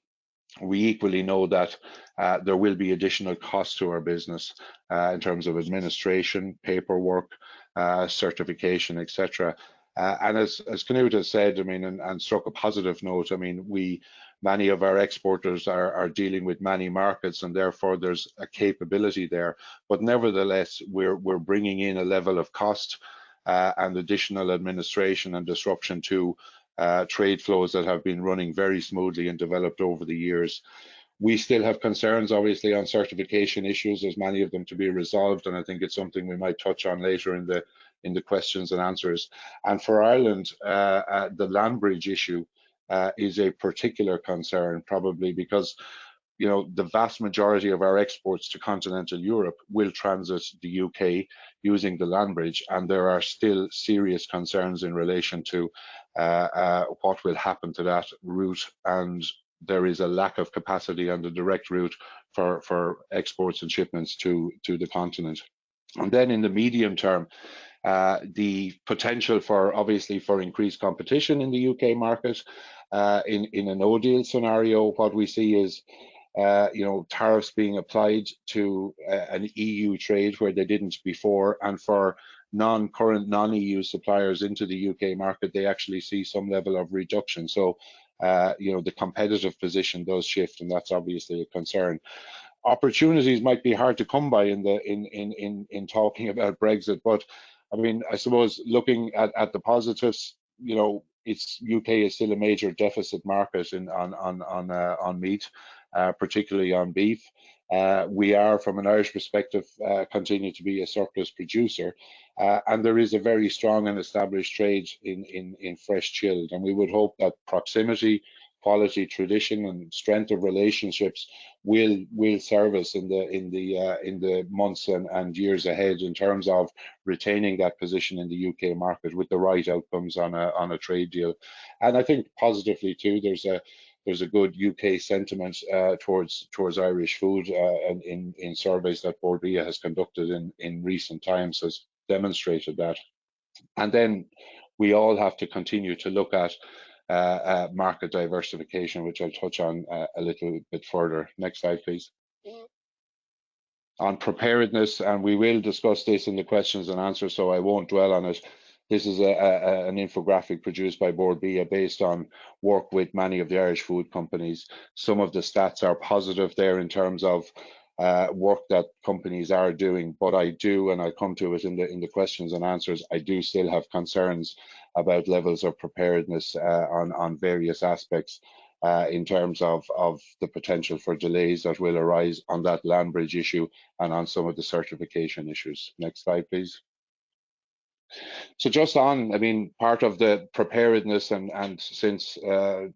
we equally know that there will be additional costs to our business in terms of administration, paperwork, certification, etc. And as Knud has said, I mean, and struck a positive note, I mean, many of our exporters are dealing with many markets, and therefore there's a capability there. But nevertheless, we're bringing in a level of cost and additional administration and disruption to trade flows that have been running very smoothly and developed over the years. We still have concerns, obviously, on certification issues. There's many of them to be resolved, and I think it's something we might touch on later in the questions and answers. And for Ireland, the land bridge issue is a particular concern, probably because, you know, the vast majority of our exports to continental Europe will transit the UK using the land bridge, and there are still serious concerns in relation to what will happen to that route, and there is a lack of capacity on the direct route for exports and shipments to the continent. And then in the medium term, the potential for, obviously, for increased competition in the UK market. In a no deal scenario, what we see is you know, tariffs being applied to an EU trade where they didn't before, and for current non-EU suppliers into the UK market, they actually see some level of reduction. So you know, the competitive position does shift, and that's obviously a concern. Opportunities might be hard to come by in talking about Brexit, but I mean, I suppose looking at the positives, you know, UK is still a major deficit market on meat, particularly on beef. We are, from an Irish perspective, continue to be a surplus producer, and there is a very strong and established trade in fresh chilled, and we would hope that proximity, quality, tradition, and strength of relationships will serve us in the months and years ahead in terms of retaining that position in the UK market with the right outcomes on a trade deal. And I think positively too, there's a good UK sentiment towards Irish food, and in surveys that Bord Bia has conducted in recent times has demonstrated that. And then we all have to continue to look at market diversification, which I'll touch on a little bit further. Next slide, please. On preparedness, and we will discuss this in the questions and answers, so I won't dwell on it. This is an infographic produced by Bord Bia based on work with many of the Irish food companies. Some of the stats are positive there in terms of work that companies are doing, but I do, and I'll come to it in the questions and answers, I do still have concerns about levels of preparedness on various aspects in terms of the potential for delays that will arise on that land bridge issue and on some of the certification issues. Next slide, please. So just on, I mean, part of the preparedness and since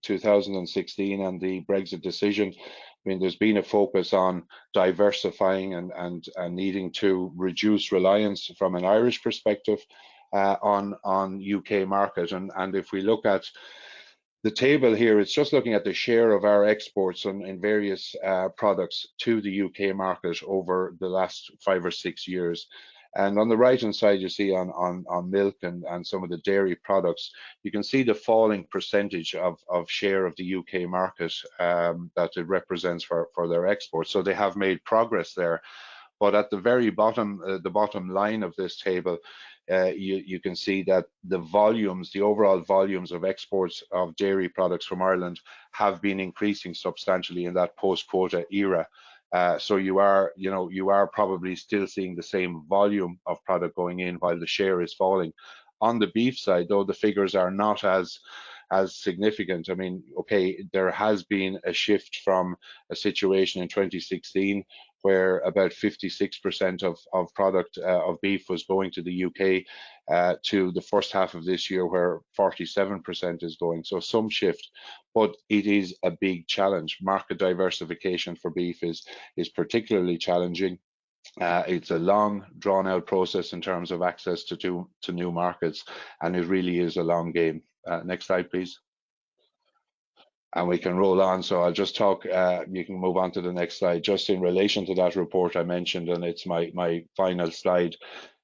2016 and the Brexit decision, I mean, there's been a focus on diversifying and needing to reduce reliance from an Irish perspective on UK market. And if we look at the table here, it's just looking at the share of our exports in various products to the UK market over the last 5 or 6 years. And on the right-hand side, you see on milk and some of the dairy products, you can see the falling percentage of share of the UK market that it represents for their exports. So they have made progress there. But at the very bottom, the bottom line of this table, you can see that the volumes, the overall volumes of exports of dairy products from Ireland have been increasing substantially in that post-quota era. So you are probably still seeing the same volume of product going in while the share is falling. On the beef side, though, the figures are not as significant. I mean, okay, there has been a shift from a situation in 2016 where about 56% of product of beef was going to the UK to the first half of this year where 47% is going. So some shift, but it is a big challenge. Market diversification for beef is particularly challenging. It's a long, drawn-out process in terms of access to new markets, and it really is a long game. Next slide, please. And we can roll on. So I'll just talk, you can move on to the next slide, just in relation to that report I mentioned, and it's my final slide.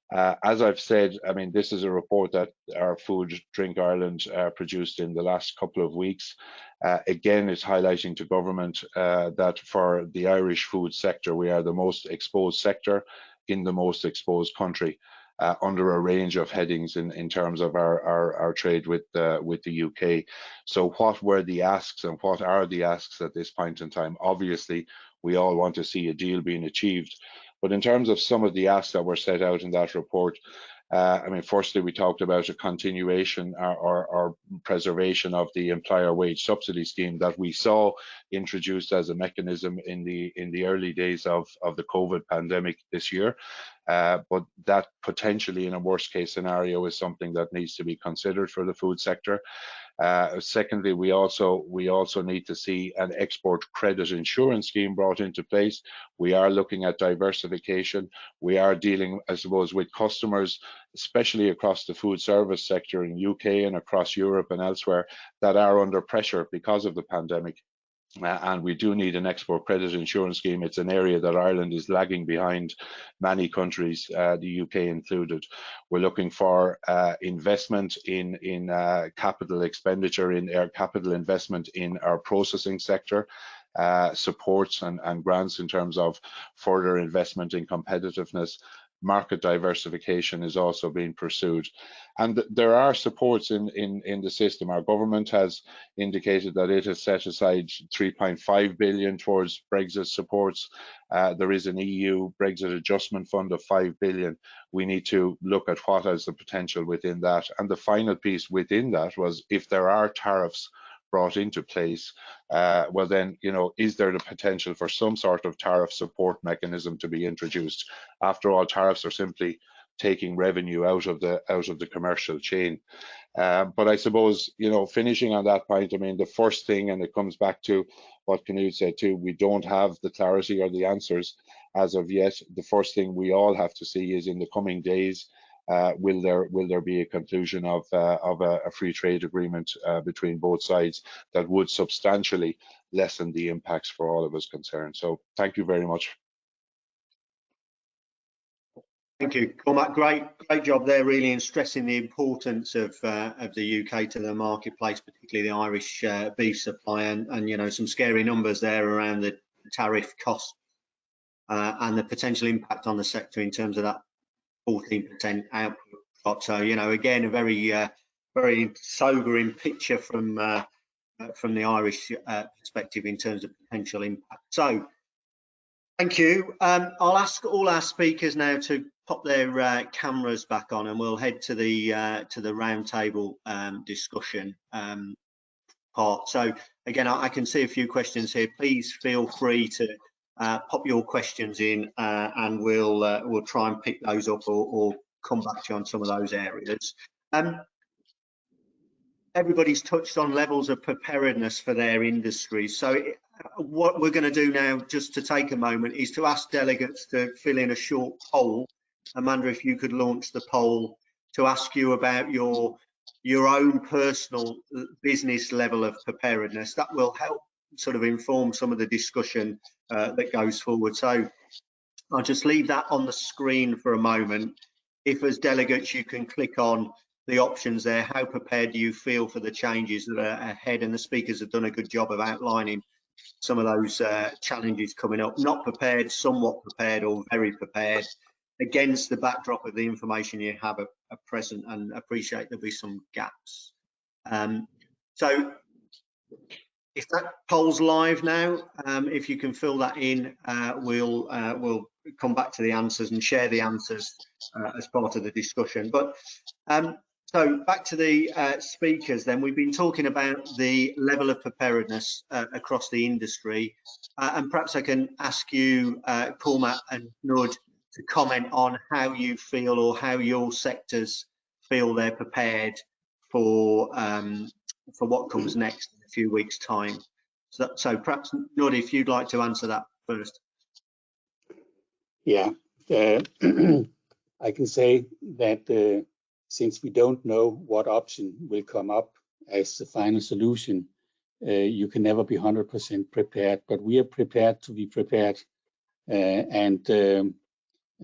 As I've said, I mean, this is a report that our Food Drink Ireland produced in the last couple of weeks. Again, it's highlighting to government that for the Irish food sector, we are the most exposed sector in the most exposed country. under a range of headings in terms of our trade with the UK. So what were the asks and what are the asks at this point in time? Obviously, we all want to see a deal being achieved. But in terms of some of the asks that were set out in that report, I mean, firstly, we talked about a continuation or preservation of the employer wage subsidy scheme that we saw introduced as a mechanism in the early days of the COVID pandemic this year. But that potentially, in a worst case scenario, is something that needs to be considered for the food sector. Secondly, we also need to see an export credit insurance scheme brought into place. We are looking at diversification. We are dealing, I suppose, with customers, especially across the food service sector in UK and across Europe and elsewhere, that are under pressure because of the pandemic. And we do need an export credit insurance scheme. It's an area that Ireland is lagging behind many countries, the UK included. We're looking for investment in capital expenditure, in our capital investment in our processing sector, supports and grants in terms of further investment in competitiveness. Market diversification is also being pursued, and there are supports in the system. Our government has indicated that it has set aside 3.5 billion towards Brexit supports. There is an EU Brexit adjustment fund of 5 billion. We need to look at what is the potential within that, and the final piece within that was if there are tariffs brought into place, well then, you know, is there the potential for some sort of tariff support mechanism to be introduced? After all, tariffs are simply taking revenue out of the commercial chain. But I suppose, you know, finishing on that point, I mean, the first thing, and it comes back to what Knud said too, we don't have the clarity or the answers as of yet. The first thing we all have to see is in the coming days, will there be a conclusion of a free trade agreement between both sides that would substantially lessen the impacts for all of us concerned. So thank you very much. Thank you, Cormac. Great job there, really, in stressing the importance of the UK to the marketplace, particularly the Irish beef supply, and you know, some scary numbers there around the tariff cost and the potential impact on the sector in terms of that 14% output. So, you know, again, a very sobering picture from the Irish perspective in terms of potential impact. So, thank you. I'll ask all our speakers now to pop their cameras back on, and we'll head to the roundtable discussion part. So, again, I can see a few questions here. Please feel free to pop your questions in, and we'll try and pick those up or come back to you on some of those areas. Everybody's touched on levels of preparedness for their industry. So what we're going to do now, just to take a moment, is to ask delegates to fill in a short poll. Amanda, if you could launch the poll to ask you about your own personal business level of preparedness. That will help sort of inform some of the discussion that goes forward. So I'll just leave that on the screen for a moment. If as delegates you can click on the options there, how prepared do you feel for the changes that are ahead? And the speakers have done a good job of outlining some of those challenges coming up. Not prepared, somewhat prepared, or very prepared, against the backdrop of the information you have at present, and appreciate there'll be some gaps. So if that poll's live now, if you can fill that in, we'll come back to the answers and share the answers as part of the discussion. But so back to the speakers then. We've been talking about the level of preparedness across the industry, and perhaps I can ask you, Cormac and Knud, to comment on how you feel, or how your sectors feel they're prepared for what comes next in a few weeks' time. So perhaps, Knud, if you'd like to answer that first. Yeah, I can say that since we don't know what option will come up as the final solution, you can never be 100% prepared, but we are prepared to be prepared. And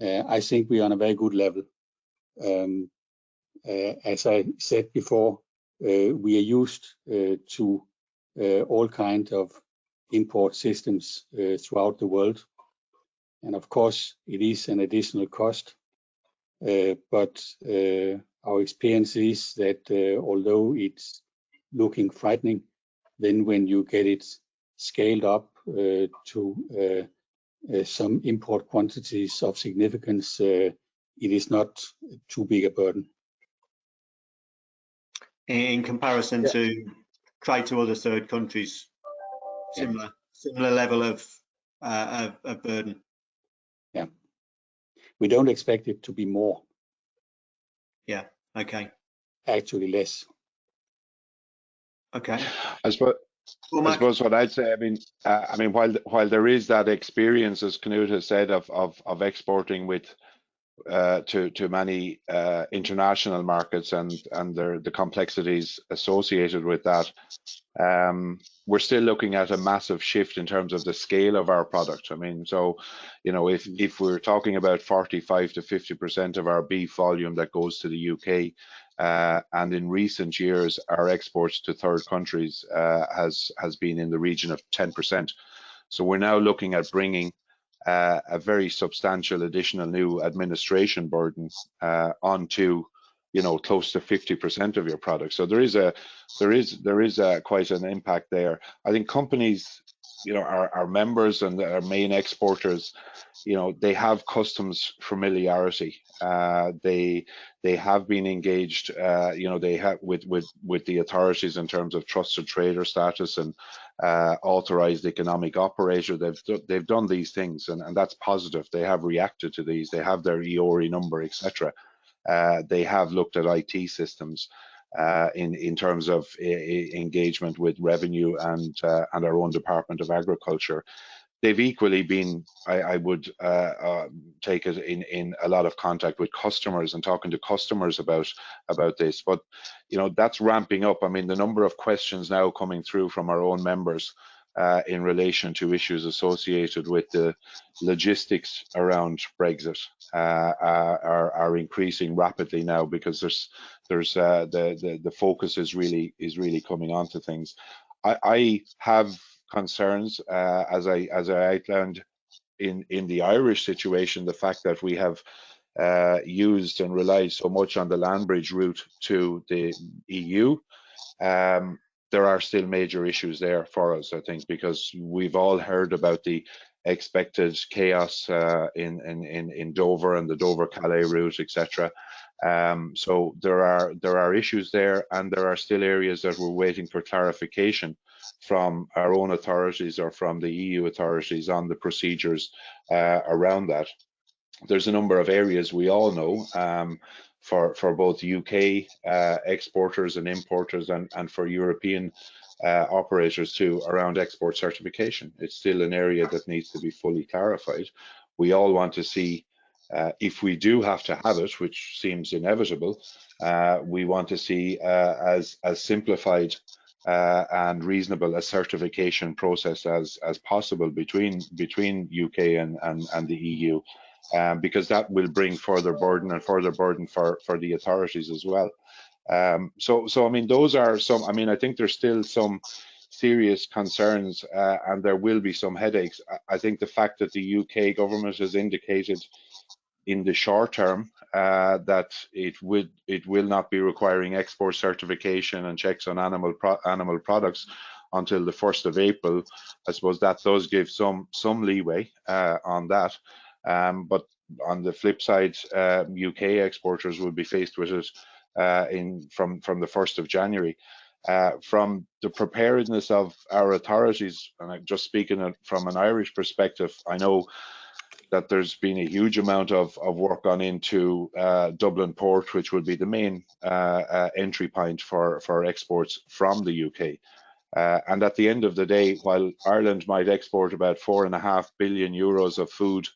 I think we're on a very good level. As I said before, we are used to all kinds of import systems throughout the world. And of course, it is an additional cost. but our experience is that although it's looking frightening, then when you get it scaled up to some import quantities of significance, it is not too big a burden. In comparison to trade to other third countries, similar level of burden. Yeah, we don't expect it to be more. Yeah. Okay. Actually, less. Okay. I suppose what I'd say, I mean, while there is that experience, as Knud has said, of exporting with to many international markets and the complexities associated with that, we're still looking at a massive shift in terms of the scale of our product. I mean, so, you know, if we're talking about 45 to 50% of our beef volume that goes to the UK, and in recent years our exports to third countries has been in the region of 10%. So we're now looking at bringing a very substantial additional new administration burden onto, you know, close to 50% of your product. So there is quite an impact there. I think companies, you know, our members and our main exporters, you know, they have customs familiarity. They have been engaged, you know, they have with the authorities in terms of trusted trader status and authorized economic operator. They've done these things, and that's positive. They have reacted to these. They have their EORI number, etc. They have looked at IT systems in terms of engagement with revenue and our own Department of Agriculture. They've equally been, I would take it, in a lot of contact with customers and talking to customers about this. But you know, that's ramping up. I mean, the number of questions now coming through from our own members in relation to issues associated with the logistics around Brexit are increasing rapidly now, because there's the focus is really coming onto things. I have concerns, as I outlined in the Irish situation, the fact that we have used and relied so much on the land bridge route to the EU. There are still major issues there for us, I think, because we've all heard about the expected chaos in Dover and the Dover-Calais route, etc. So there are issues there, and there are still areas that we're waiting for clarification from our own authorities or from the EU authorities on the procedures around that. There's a number of areas we all know for both UK exporters and importers and for European operators too, around export certification. It's still an area that needs to be fully clarified. We all want to see, if we do have to have it, which seems inevitable, we want to see as simplified and reasonable a certification process as possible between UK and the EU, because that will bring further burden for the authorities as well. So I mean, those are some. I mean, I think there's still some serious concerns, and there will be some headaches. I think the fact that the UK government has indicated in the short term that it will not be requiring export certification and checks on animal products until the 1st of April. I suppose that does give some leeway on that. But on the flip side, UK exporters will be faced with it from the 1st of January. From the preparedness of our authorities, and I'm just speaking from an Irish perspective, I know that there's been a huge amount of work gone into Dublin Port, which will be the main entry point for exports from the UK. And at the end of the day, while Ireland might export about €4.5 billion of food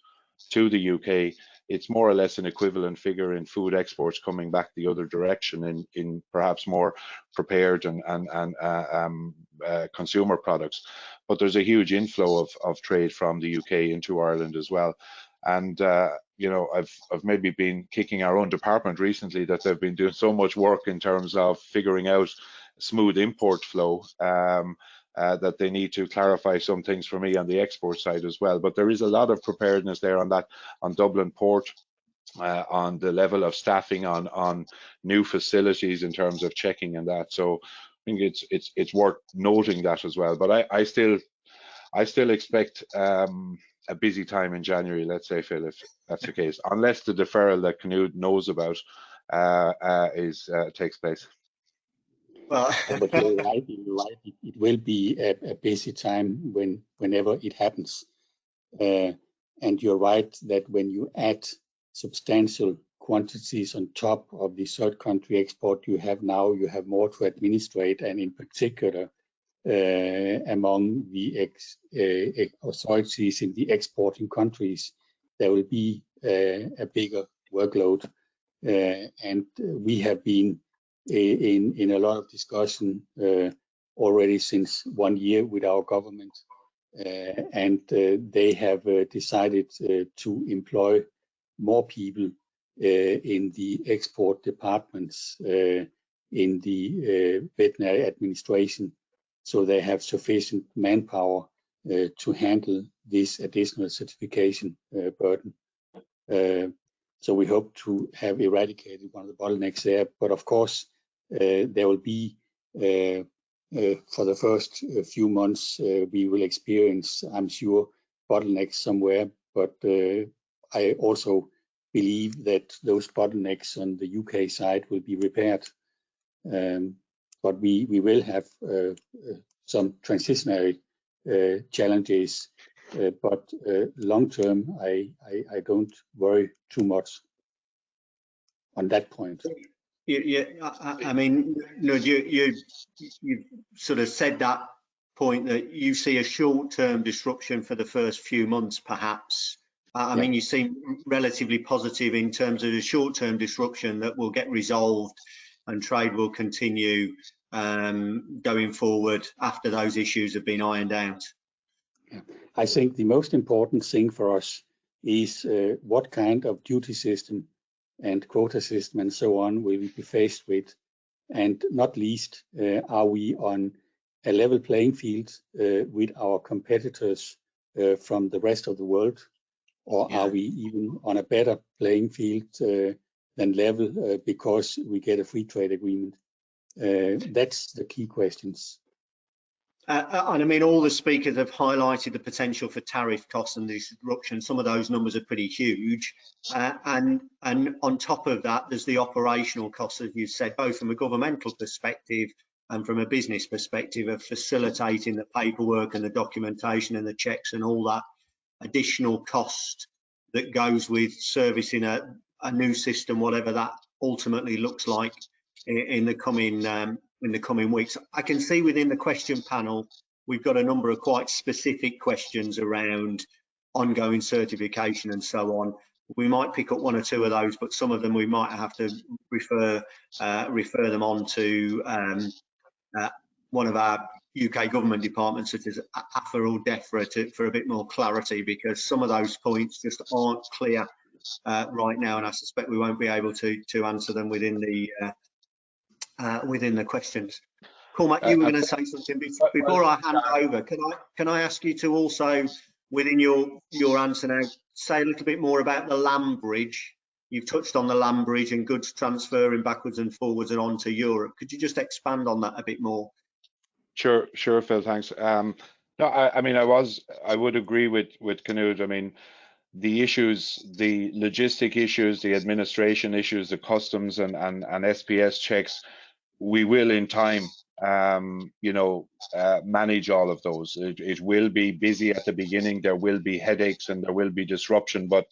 to the UK, it's more or less an equivalent figure in food exports coming back the other direction in perhaps more prepared and consumer products. But there's a huge inflow of trade from the UK into Ireland as well. And you know, I've maybe been kicking our own department recently that they've been doing so much work in terms of figuring out smooth import flow, that they need to clarify some things for me on the export side as well. But there is a lot of preparedness there on Dublin Port. on the level of staffing on new facilities in terms of checking and that. So I think it's worth noting that as well. But I still expect a busy time in January, let's say, Phil, if that's the case, unless the deferral that Knud knows about takes place. Well, But you're right. It will be a busy time whenever it happens. And you're right that when you add substantial quantities on top of the third country export you have now, you have more to administrate, and in particular among the authorities in the exporting countries, there will be a bigger workload. And we have been in a lot of discussion already since 1 year with our government, and they have decided to employ more people in the export departments in the veterinary administration, so they have sufficient manpower to handle this additional certification burden. So we hope to have eradicated one of the bottlenecks there, but of course there will be for the first few months we will experience, I'm sure, bottlenecks somewhere, but I also believe that those bottlenecks on the UK side will be repaired. But we will have some transitionary challenges, but long term I don't worry too much on that point. I mean, you sort of said that point that you see a short-term disruption for the first few months, perhaps. I mean, you seem relatively positive in terms of the short-term disruption that will get resolved and trade will continue going forward after those issues have been ironed out. I think the most important thing for us is what kind of duty system and quota system and so on will we be faced with, and not least, are we on a level playing field with our competitors from the rest of the world, or are we even on a better playing field than level because we get a free trade agreement? That's the key questions. And I mean, all the speakers have highlighted the potential for tariff costs and disruption. Some of those numbers are pretty huge. And on top of that, there's the operational costs, as you said, both from a governmental perspective and from a business perspective of facilitating the paperwork and the documentation and the checks and all that additional cost that goes with servicing a new system, whatever that ultimately looks like in the coming weeks. I can see within the question panel we've got a number of quite specific questions around ongoing certification and so on. We might pick up one or two of those, but some of them we might have to refer them on to one of our UK government departments, such as AFA or DEFRA, for a bit more clarity, because some of those points just aren't clear right now, and I suspect we won't be able to answer them within the questions. Cormac, you were going to say something before I hand over. Can I ask you to also, within your answer now, say a little bit more about the land bridge? You've touched on the land bridge and goods transferring backwards and forwards and onto Europe. Could you just expand on that a bit more? Sure, Phil. Thanks. No, I mean, I would agree with Knud. I mean, the issues, the logistic issues, the administration issues, the customs and SPS checks, we will in time, manage all of those. It will be busy at the beginning. There will be headaches and there will be disruption, but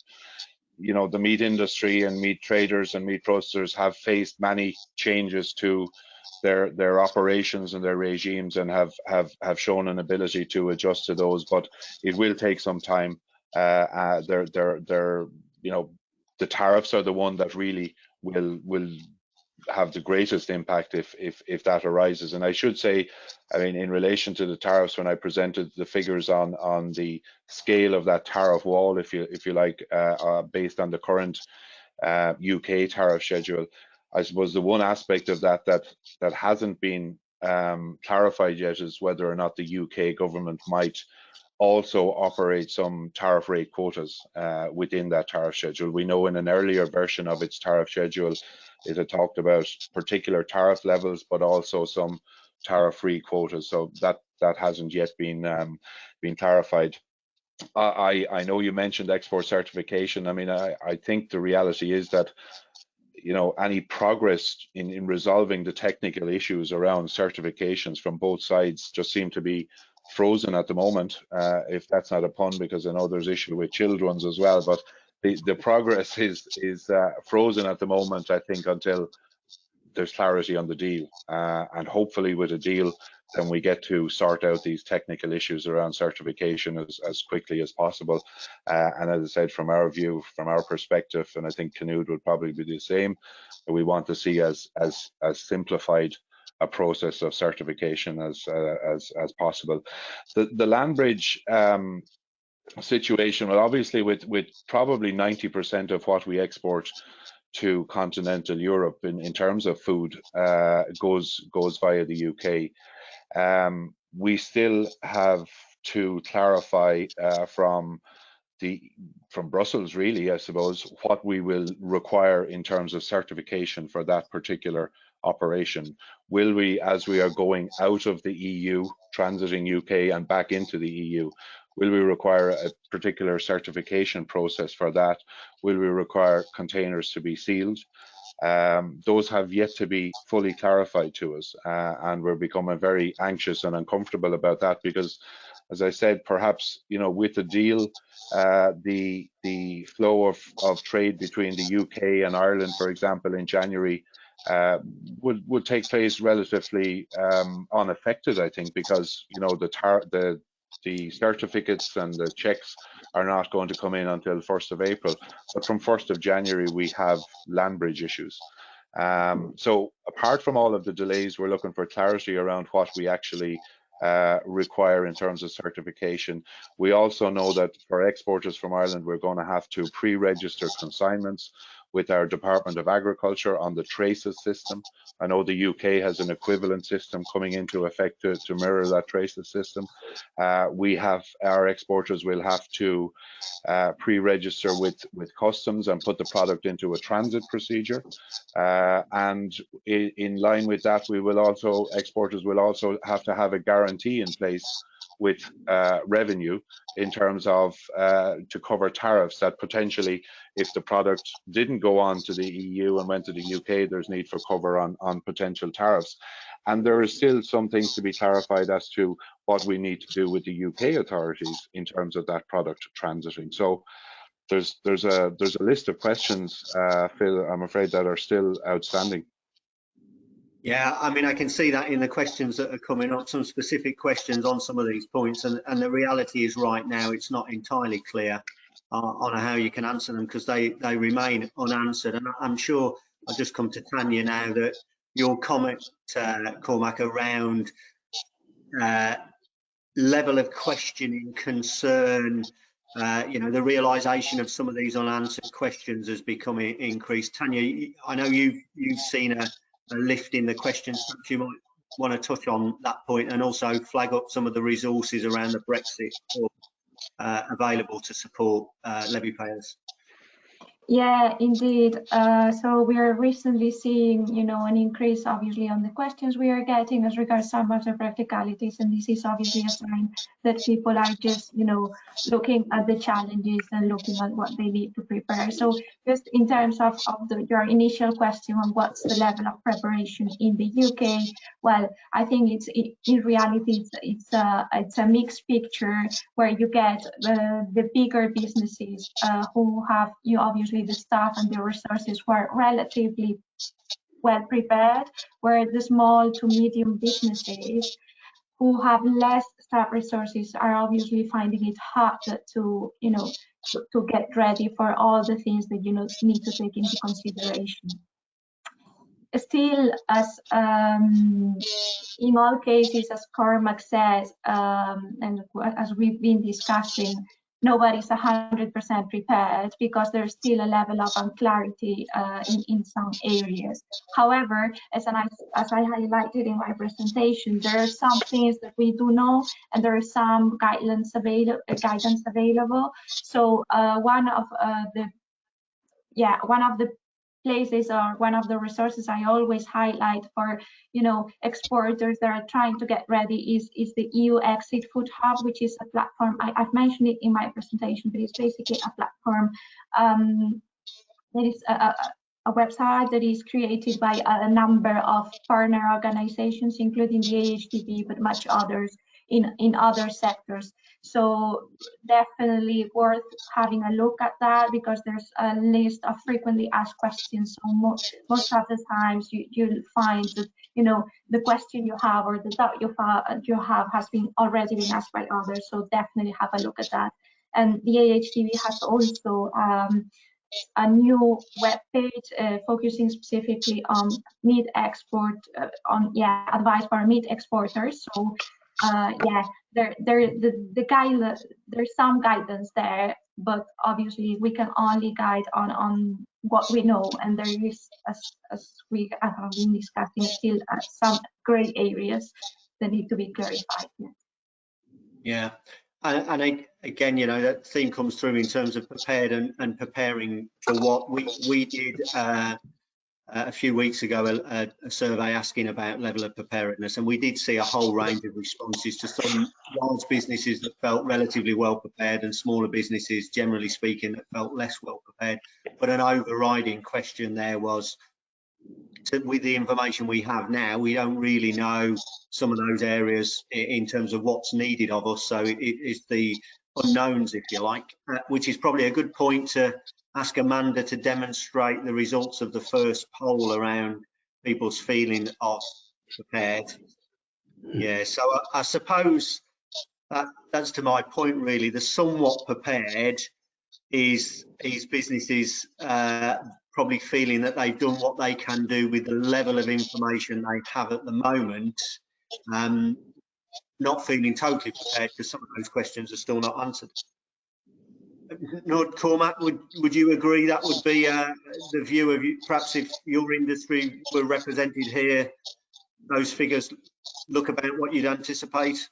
the meat industry and meat traders and meat processors have faced many changes to their operations and their regimes, and have shown an ability to adjust to those. But it will take some time. The tariffs are the one that really will have the greatest impact if that arises. And I should say, I mean, in relation to the tariffs, when I presented the figures on the scale of that tariff wall, if you like, based on the current UK tariff schedule, I suppose the one aspect of that hasn't been clarified yet is whether or not the UK government might also operate some tariff rate quotas within that tariff schedule. We know in an earlier version of its tariff schedule, it had talked about particular tariff levels, but also some tariff-free quotas. So that hasn't yet been clarified. I know you mentioned export certification. I mean, I think the reality is that, you know, any progress in resolving the technical issues around certifications from both sides just seem to be frozen at the moment, if that's not a pun, because I know there's issue with chilled ones as well, but the progress is frozen at the moment, I think, until there's clarity on the deal, and hopefully with a deal then we get to sort out these technical issues around certification as quickly as possible. And as I said, from our view, from our perspective, and I think Knud would probably be the same, we want to see as simplified a process of certification as possible. The land bridge situation, well, obviously with probably 90% of what we export to continental Europe in terms of food goes via the UK. We still have to clarify from Brussels, really, I suppose, what we will require in terms of certification for that particular operation. Will we, as we are going out of the EU, transiting UK and back into the EU, will we require a particular certification process for that? Will we require containers to be sealed? Those have yet to be fully clarified to us, and we're becoming very anxious and uncomfortable about that because, as I said, perhaps, you know, with the deal, the flow of trade between the UK and Ireland, for example, in January, would take place relatively unaffected, I think, because, you know, the certificates and the checks are not going to come in until 1st of April. But from 1st of January, we have land bridge issues. So apart from all of the delays, we're looking for clarity around what we actually require in terms of certification. We also know that for exporters from Ireland, we're going to have to pre-register consignments with our Department of Agriculture on the traces system. I know the UK has an equivalent system coming into effect to mirror that traces system. Our exporters will have to pre-register with customs and put the product into a transit procedure. And in line with that, exporters will also have to have a guarantee in place with revenue in terms of to cover tariffs that potentially, if the product didn't go on to the EU and went to the UK, there's need for cover on potential tariffs. And there is still some things to be clarified as to what we need to do with the UK authorities in terms of that product transiting. So there's a list of questions, Phil, I'm afraid, that are still outstanding. Yeah, I mean, I can see that in the questions that are coming up, some specific questions on some of these points, and the reality is right now it's not entirely clear on how you can answer them because they remain unanswered. And I'm sure I'll just come to Tania now that your comment, Cormac, around level of questioning, concern, you know, the realization of some of these unanswered questions has become increased. Tania, I know you've seen a lift in the questions. Perhaps you might want to touch on that point and also flag up some of the resources around the Brexit available to support levy payers. Yeah, indeed. So we are recently seeing, you know, an increase, obviously, on the questions we are getting as regards some of the practicalities, and this is obviously a sign that people are just, you know, looking at the challenges and looking at what they need to prepare. So just in terms of your initial question on what's the level of preparation in the UK, well, I think in reality it's a mixed picture where you get the bigger businesses who have, you obviously, the staff and the resources were relatively well prepared, where the small to medium businesses who have less staff resources are obviously finding it hard to, you know, to get ready for all the things that, you know, need to take into consideration. Still, as in all cases, as Cormac says, and as we've been discussing, nobody's 100% prepared because there's still a level of unclarity in some areas. However, as I highlighted in my presentation, there are some things that we do know, and there is some guidance available. So one of the places or one of the resources I always highlight for exporters that are trying to get ready is the EU Exit Food Hub, which is a platform. I've mentioned it in my presentation, but it's basically a platform that is a website that is created by a number of partner organizations, including the AHDB, but much others in other sectors. So definitely worth having a look at that, because there's a list of frequently asked questions. So most of the times you'll find that the question you have or the doubt you have has already been asked by others. So definitely have a look at that. And the AHDB has also a new web page focusing specifically on meat export, advice for meat exporters. So there's some guidance there, but obviously we can only guide on what we know, and there is, as we have been discussing, still some gray areas that need to be clarified. Yeah. And again, that theme comes through in terms of prepared and preparing for what we did a few weeks ago, a survey asking about level of preparedness, and we did see a whole range of responses to some large businesses that felt relatively well prepared and smaller businesses, generally speaking, that felt less well prepared. But an overriding question there was, with the information we have now, we don't really know some of those areas in terms of what's needed of us. So it's the unknowns, if you like, which is probably a good point to ask Amanda to demonstrate the results of the first poll around people's feeling of prepared. Yeah, so I suppose that's to my point, really. The somewhat prepared is businesses probably feeling that they've done what they can do with the level of information they have at the moment, not feeling totally prepared because some of those questions are still not answered. Knud, Cormac, would you agree that would be the view of you? Perhaps if your industry were represented here, those figures look about what you'd anticipate?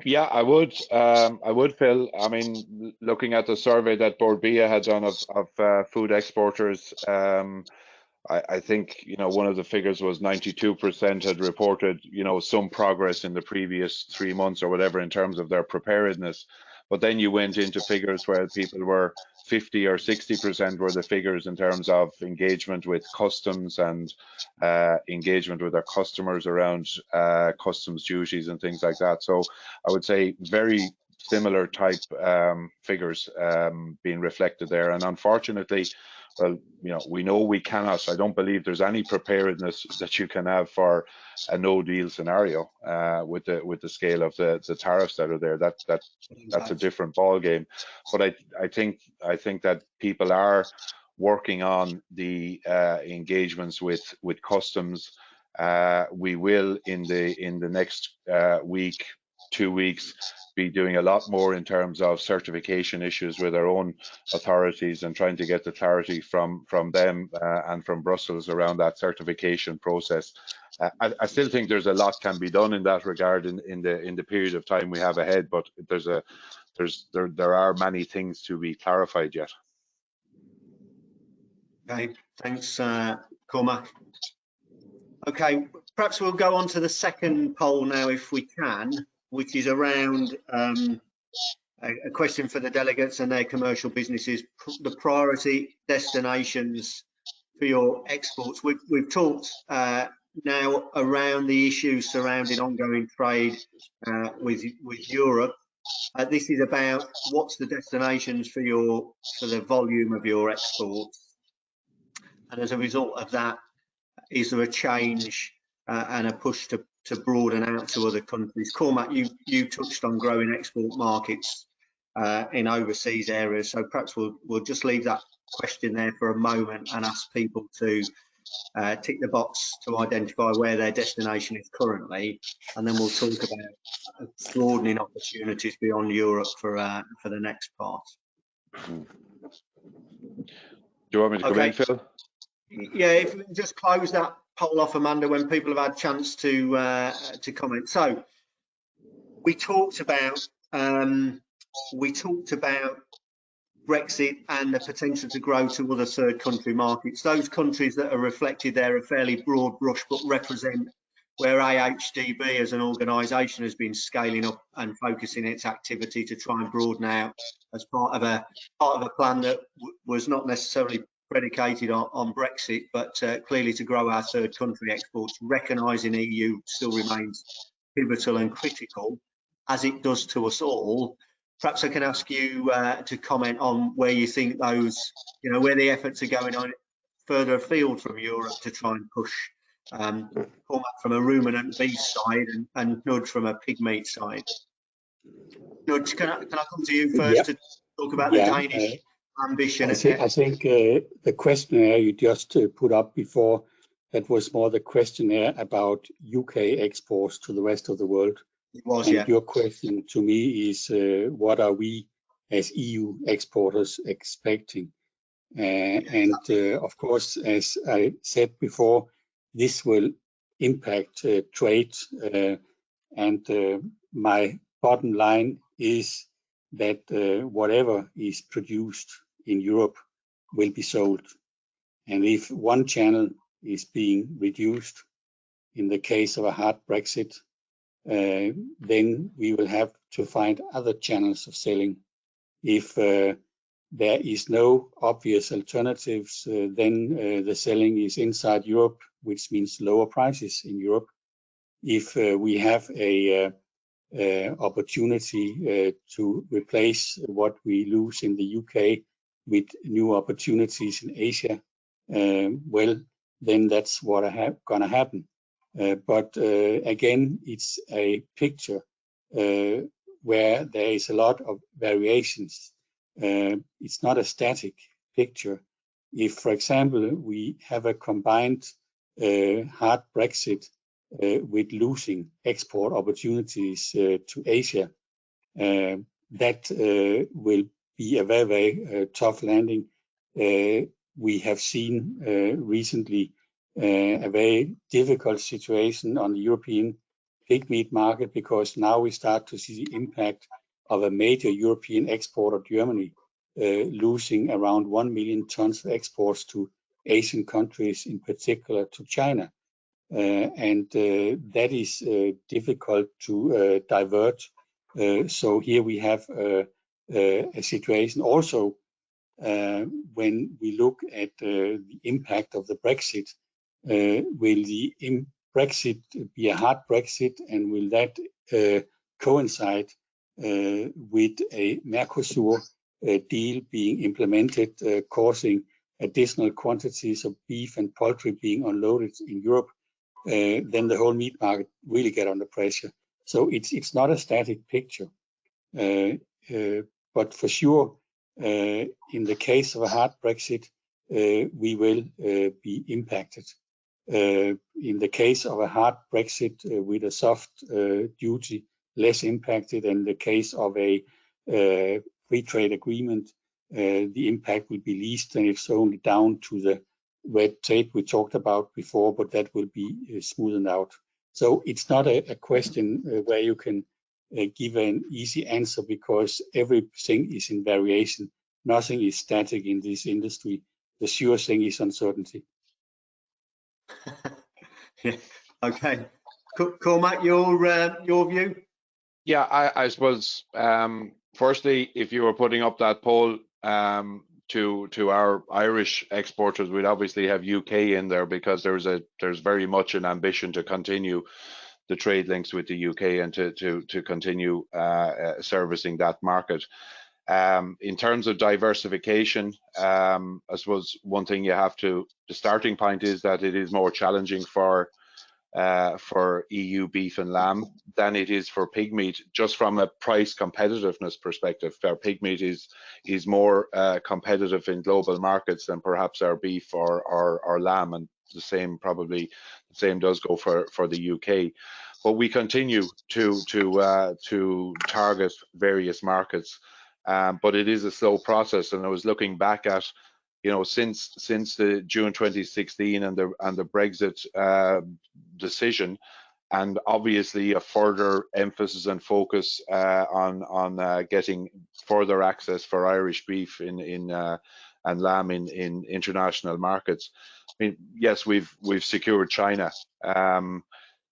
Yeah, I would, Phil. I mean, looking at the survey that Board BIA had done of food exporters, I think, one of the figures was 92% had reported, some progress in the previous 3 months or whatever in terms of their preparedness. But then you went into figures where people were 50 or 60% were the figures in terms of engagement with customs and engagement with their customers around customs duties and things like that. So I would say very similar type figures being reflected there. And unfortunately, well, we know we cannot. I don't believe there's any preparedness that you can have for a no deal scenario with the scale of the tariffs that are there. That's a different ball game. But I think that people are working on the engagements with customs. We will in the next week, 2 weeks, be doing a lot more in terms of certification issues with our own authorities and trying to get the clarity from them and from Brussels around that certification process. I still think there's a lot can be done in that regard in the period of time we have ahead, but there are many things to be clarified yet. Okay, thanks, Cormac. Okay, perhaps we'll go on to the second poll now, if we can, which is around a question for the delegates and their commercial businesses, the priority destinations for your exports. We've talked now around the issues surrounding ongoing trade with Europe. This is about what's the destinations for the volume of your exports, and as a result of that, is there a change and a push to broaden out to other countries? Cormac, you touched on growing export markets in overseas areas, so perhaps we'll just leave that question there for a moment and ask people to tick the box to identify where their destination is currently, and then we'll talk about broadening opportunities beyond Europe for the next part. Do you want me to come in, Phil? Yeah, if we can just close that poll off, Amanda, when people have had a chance to comment. So we talked about Brexit and the potential to grow to other third country markets. Those countries that are reflected there are fairly broad brush, but represent where AHDB as an organisation has been scaling up and focusing its activity to try and broaden out as part of a plan that was not necessarily predicated on Brexit, but clearly to grow our third country exports, recognising EU still remains pivotal and critical, as it does to us all. Perhaps I can ask you to comment on where you think those, where the efforts are going on further afield from Europe to try and push Cormac from a ruminant beef side and Knud from a pig meat side. Knud, can I come to you first to talk about the Danish ambition? I think the questionnaire you just put up before, that was more the questionnaire about UK exports to the rest of the world. It was, and your question to me is, what are we as EU exporters expecting? Of course, as I said before, this will impact trade, and my bottom line is that whatever is produced in Europe will be sold. And if one channel is being reduced, in the case of a hard Brexit, then we will have to find other channels of selling. If there is no obvious alternatives, then the selling is inside Europe, which means lower prices in Europe. If we have a opportunity to replace what we lose in the UK with new opportunities in Asia, well, then that's what gonna happen. But again, it's a picture where there is a lot of variations. It's not a static picture. If, for example, we have a combined hard Brexit with losing export opportunities to Asia, that will be a very, very tough landing. We have seen recently a very difficult situation on the European pig meat market, because now we start to see the impact of a major European exporter, Germany, losing around 1 million tons of exports to Asian countries, in particular to China. And that is difficult to divert. So here we have a situation also when we look at the impact of the Brexit. Will the Brexit be a hard Brexit, and will that coincide with a Mercosur deal being implemented, causing additional quantities of beef and poultry being unloaded in Europe? Then the whole meat market really get under pressure. So it's not a static picture, but for sure, in the case of a hard Brexit, we will be impacted. In the case of a hard Brexit with a soft duty, less impacted. In the case of a free trade agreement, the impact will be least, and it's only down to the red tape we talked about before, but that will be smoothened out. So it's not a question where you can give an easy answer, because everything is in variation. Nothing is static in this industry. The sure thing is uncertainty. Yeah. Okay. Cormac, your view? Yeah, I suppose, firstly, if you were putting up that poll to our Irish exporters, we'd obviously have UK in there, because there's very much an ambition to continue the trade links with the UK and to continue servicing that market. In terms of diversification, I suppose one thing you have to, the starting point is that it is more challenging for EU beef and lamb than it is for pig meat, just from a price competitiveness perspective. Our pig meat is more competitive in global markets than perhaps our beef or lamb, and the same does go for the UK. but we continue to target various markets. But it is a slow process, and I was looking back at, you know, since the June 2016 and the Brexit decision, and obviously a further emphasis and focus on getting further access for Irish beef and lamb in international markets. I mean, yes, we've secured China.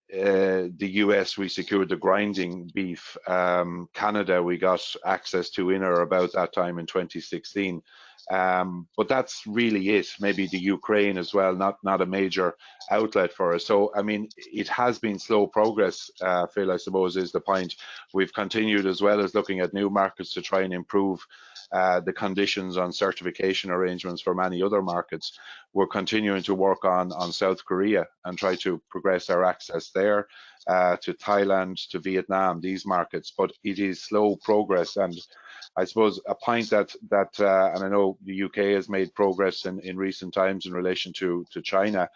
The US, we secured the grinding beef. Canada, we got access to in or about that time in 2016. But that's really it. Maybe the Ukraine as well, not a major outlet for us. So, I mean, it has been slow progress, Phil, I suppose is the point. We've continued, as well as looking at new markets, to try and improve the conditions on certification arrangements for many other markets. We're continuing to work on South Korea and try to progress our access there, to Thailand, to Vietnam, these markets, but it is slow progress. And I suppose a point that and I know the UK has made progress in recent times in relation to China.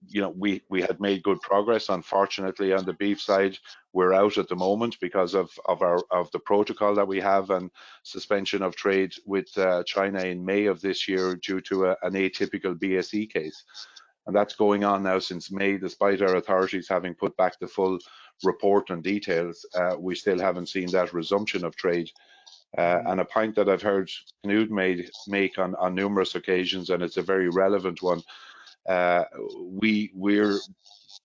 You know, we had made good progress. Unfortunately, on the beef side, we're out at the moment because of the protocol that we have and suspension of trade with China in May of this year due to an atypical BSE case. And that's going on now since May, despite our authorities having put back the full report and details. We still haven't seen that resumption of trade. And a point that I've heard Knud make on numerous occasions, and it's a very relevant one. We're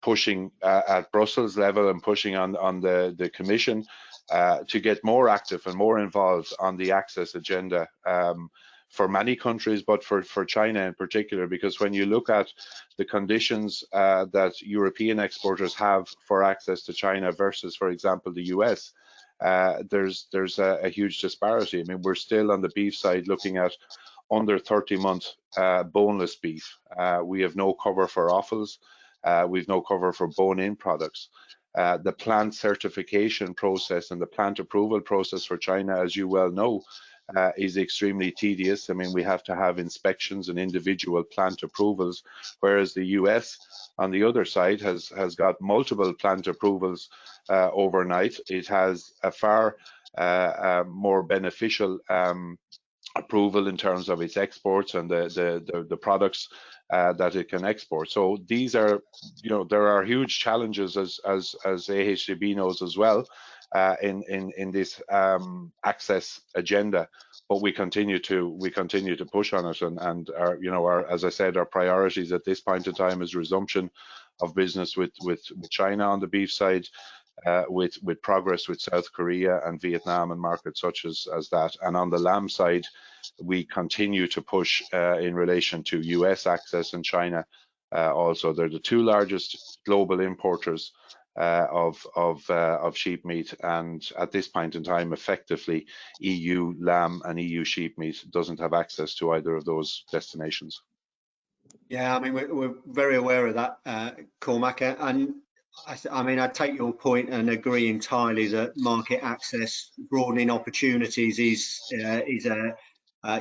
pushing at Brussels level and pushing on the Commission to get more active and more involved on the access agenda for many countries, but for China in particular, because when you look at the conditions that European exporters have for access to China versus, for example, the US, there's a huge disparity. I mean, we're still on the beef side looking at under 30-month boneless beef. We have no cover for offals. We've no cover for bone-in products. The plant certification process and the plant approval process for China, as you well know, is extremely tedious. I mean, we have to have inspections and individual plant approvals, whereas the US, on the other side, has got multiple plant approvals overnight. It has a far more beneficial approval in terms of its exports and the products that it can export. So these are, you know, there are huge challenges, as AHDB knows as well, in this access agenda. But we continue to push on it, and our, you know, as I said, our priorities at this point in time is resumption of business with China on the beef side, with progress with South Korea and Vietnam and markets such as that. And on the lamb side, we continue to push in relation to US access and China. Also, they're the two largest global importers of sheep meat, and at this point in time, effectively, EU lamb and EU sheep meat doesn't have access to either of those destinations. Yeah, I mean, we're very aware of that, Cormac, and I mean, I take your point and agree entirely that market access, broadening opportunities is a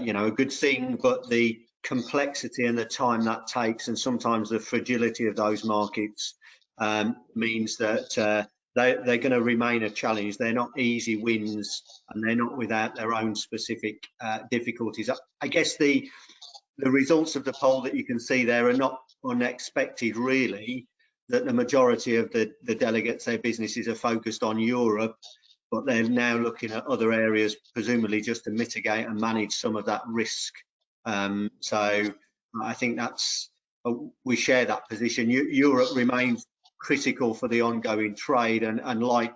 you know, a good thing, but the complexity and the time that takes, and sometimes the fragility of those markets, means that they're going to remain a challenge. They're not easy wins, and they're not without their own specific difficulties. I guess the results of the poll that you can see there are not unexpected, really, that the majority of the delegates, their businesses are focused on Europe, but they're now looking at other areas, presumably just to mitigate and manage some of that risk. So I think that's, we share that position. Europe remains critical for the ongoing trade, and like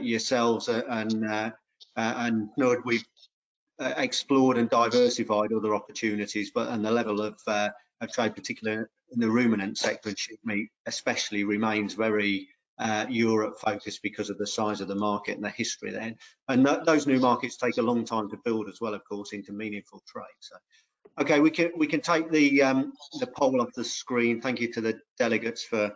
yourselves and Knud, we've explored and diversified other opportunities, and the level of trade, particularly in the ruminant sector and sheep meat especially, remains very Europe focused because of the size of the market and the history there. And those new markets take a long time to build as well, of course, into meaningful trade. So, okay, we can take the poll off the screen. Thank you to the delegates for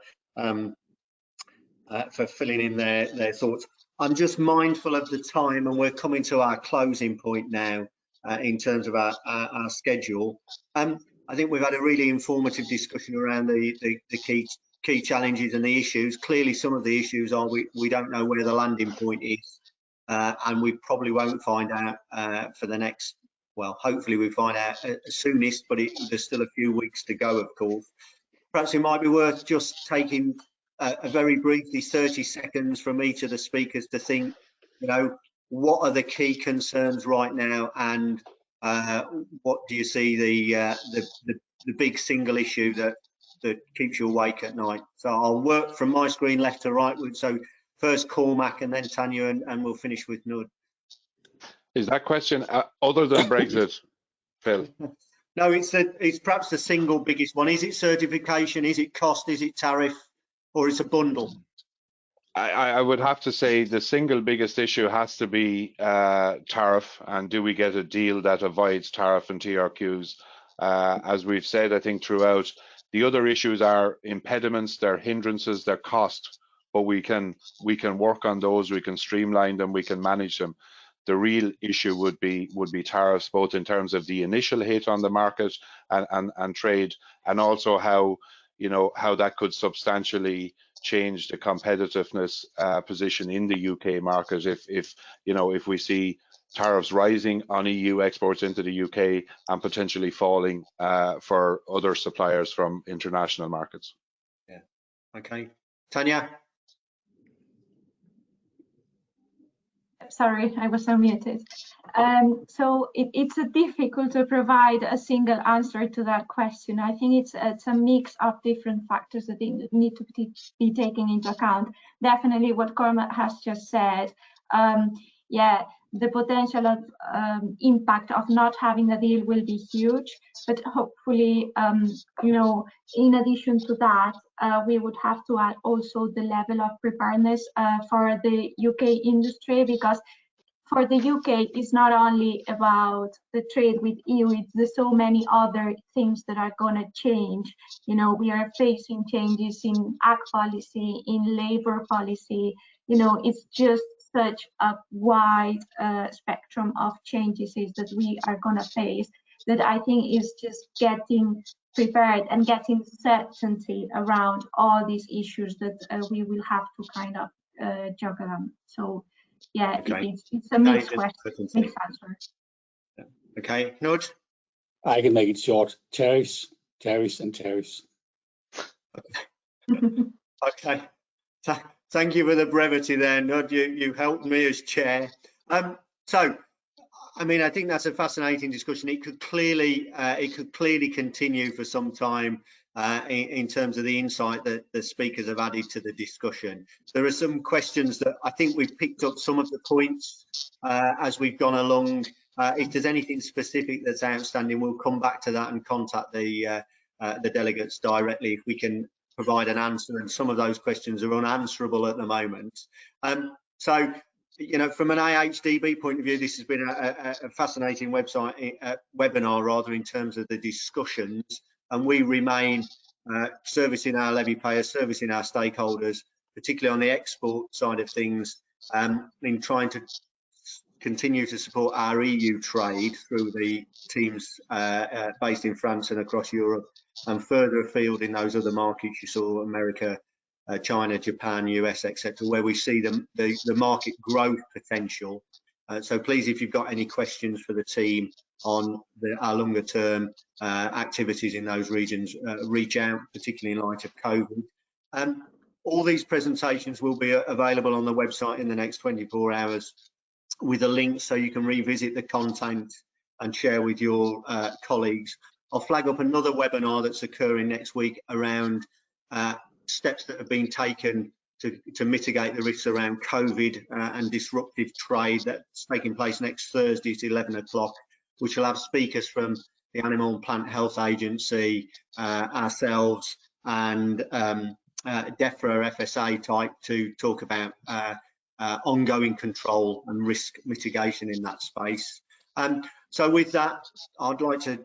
filling in their thoughts. I'm just mindful of the time, and we're coming to our closing point now in terms of our schedule. I think we've had a really informative discussion around the key key challenges and the issues. Clearly, some of the issues are we don't know where the landing point is, and we probably won't find out for the next, well, hopefully we find out soonest, but there's still a few weeks to go, of course. Perhaps it might be worth just taking a very briefly 30 seconds from each of the speakers to think, you know, what are the key concerns right now, and what do you see the big single issue that keeps you awake at night? So I'll work from my screen left to right. So first Cormac and then Tania, and we'll finish with Knud. Is that question other than Brexit, Phil? No, it's perhaps the single biggest one. Is it certification? Is it cost? Is it tariff? Or it's a bundle? I would have to say the single biggest issue has to be tariff, and do we get a deal that avoids tariff and TRQs? As we've said, I think throughout, the other issues are impediments, they're hindrances, they're cost, but we can work on those, we can streamline them, we can manage them. The real issue would be tariffs, both in terms of the initial hit on the market and trade, and also how, you know, how that could substantially change the competitiveness position in the UK market if you know, if we see tariffs rising on EU exports into the UK and potentially falling for other suppliers from international markets. Yeah. Okay. Tania? Sorry, I was unmuted. So it's difficult to provide a single answer to that question. I think it's a mix of different factors that need to be taken into account. Definitely what Cormac has just said. Yeah, the potential of impact of not having a deal will be huge, but hopefully, you know, in addition to that, we would have to add also the level of preparedness for the UK industry, because for the UK, it's not only about the trade with EU, there's so many other things that are going to change. You know, we are facing changes in ag policy, in labor policy. You know, it's just such a wide spectrum of changes that we are going to face, that I think is just getting prepared and getting certainty around all these issues that we will have to kind of juggle on. So yeah, okay. it's a mixed question, mixed answer. Okay, Knud? I can make it short. Tariffs, tariffs, and tariffs. Okay. Thank you for the brevity there, Knud. You helped me as chair. So, I mean, I think that's a fascinating discussion. It could clearly continue for some time in terms of the insight that the speakers have added to the discussion. There are some questions that I think we've picked up some of the points as we've gone along. If there's anything specific that's outstanding, we'll come back to that and contact the delegates directly if we can provide an answer, and some of those questions are unanswerable at the moment. So, you know, from an AHDB point of view, this has been a fascinating webinar rather, in terms of the discussions, and we remain servicing our levy payers, servicing our stakeholders, particularly on the export side of things, in trying to continue to support our EU trade through the teams based in France and across Europe, and further afield in those other markets you saw, America, China, Japan, US, etc., where we see the market growth potential. So please, if you've got any questions for the team on our longer term activities in those regions, reach out, particularly in light of COVID. All these presentations will be available on the website in the next 24 hours with a link, so you can revisit the content and share with your colleagues. I'll flag up another webinar that's occurring next week around steps that have been taken to mitigate the risks around COVID and disruptive trade, that's taking place next Thursday at 11 o'clock, which will have speakers from the Animal and Plant Health Agency, ourselves, and DEFRA FSA type, to talk about ongoing control and risk mitigation in that space. So with that, I'd like to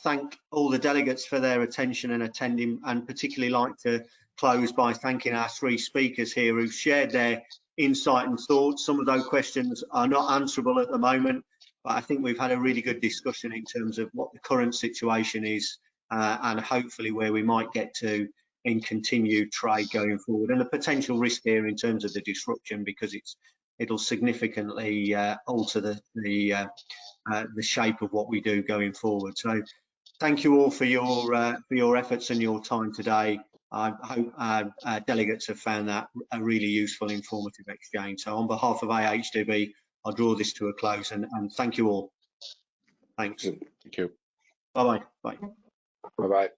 thank all the delegates for their attention and attending, and particularly like to close by thanking our three speakers here who've shared their insight and thoughts. Some of those questions are not answerable at the moment, but I think we've had a really good discussion in terms of what the current situation is and hopefully where we might get to in continued trade going forward, and the potential risk here in terms of the disruption, because it'll significantly alter the shape of what we do going forward. So thank you all for your efforts and your time today. I hope our delegates have found that a really useful, informative exchange. So on behalf of AHDB, I'll draw this to a close and thank you all. Thanks. Thank you. Bye-bye. Bye. Bye-bye.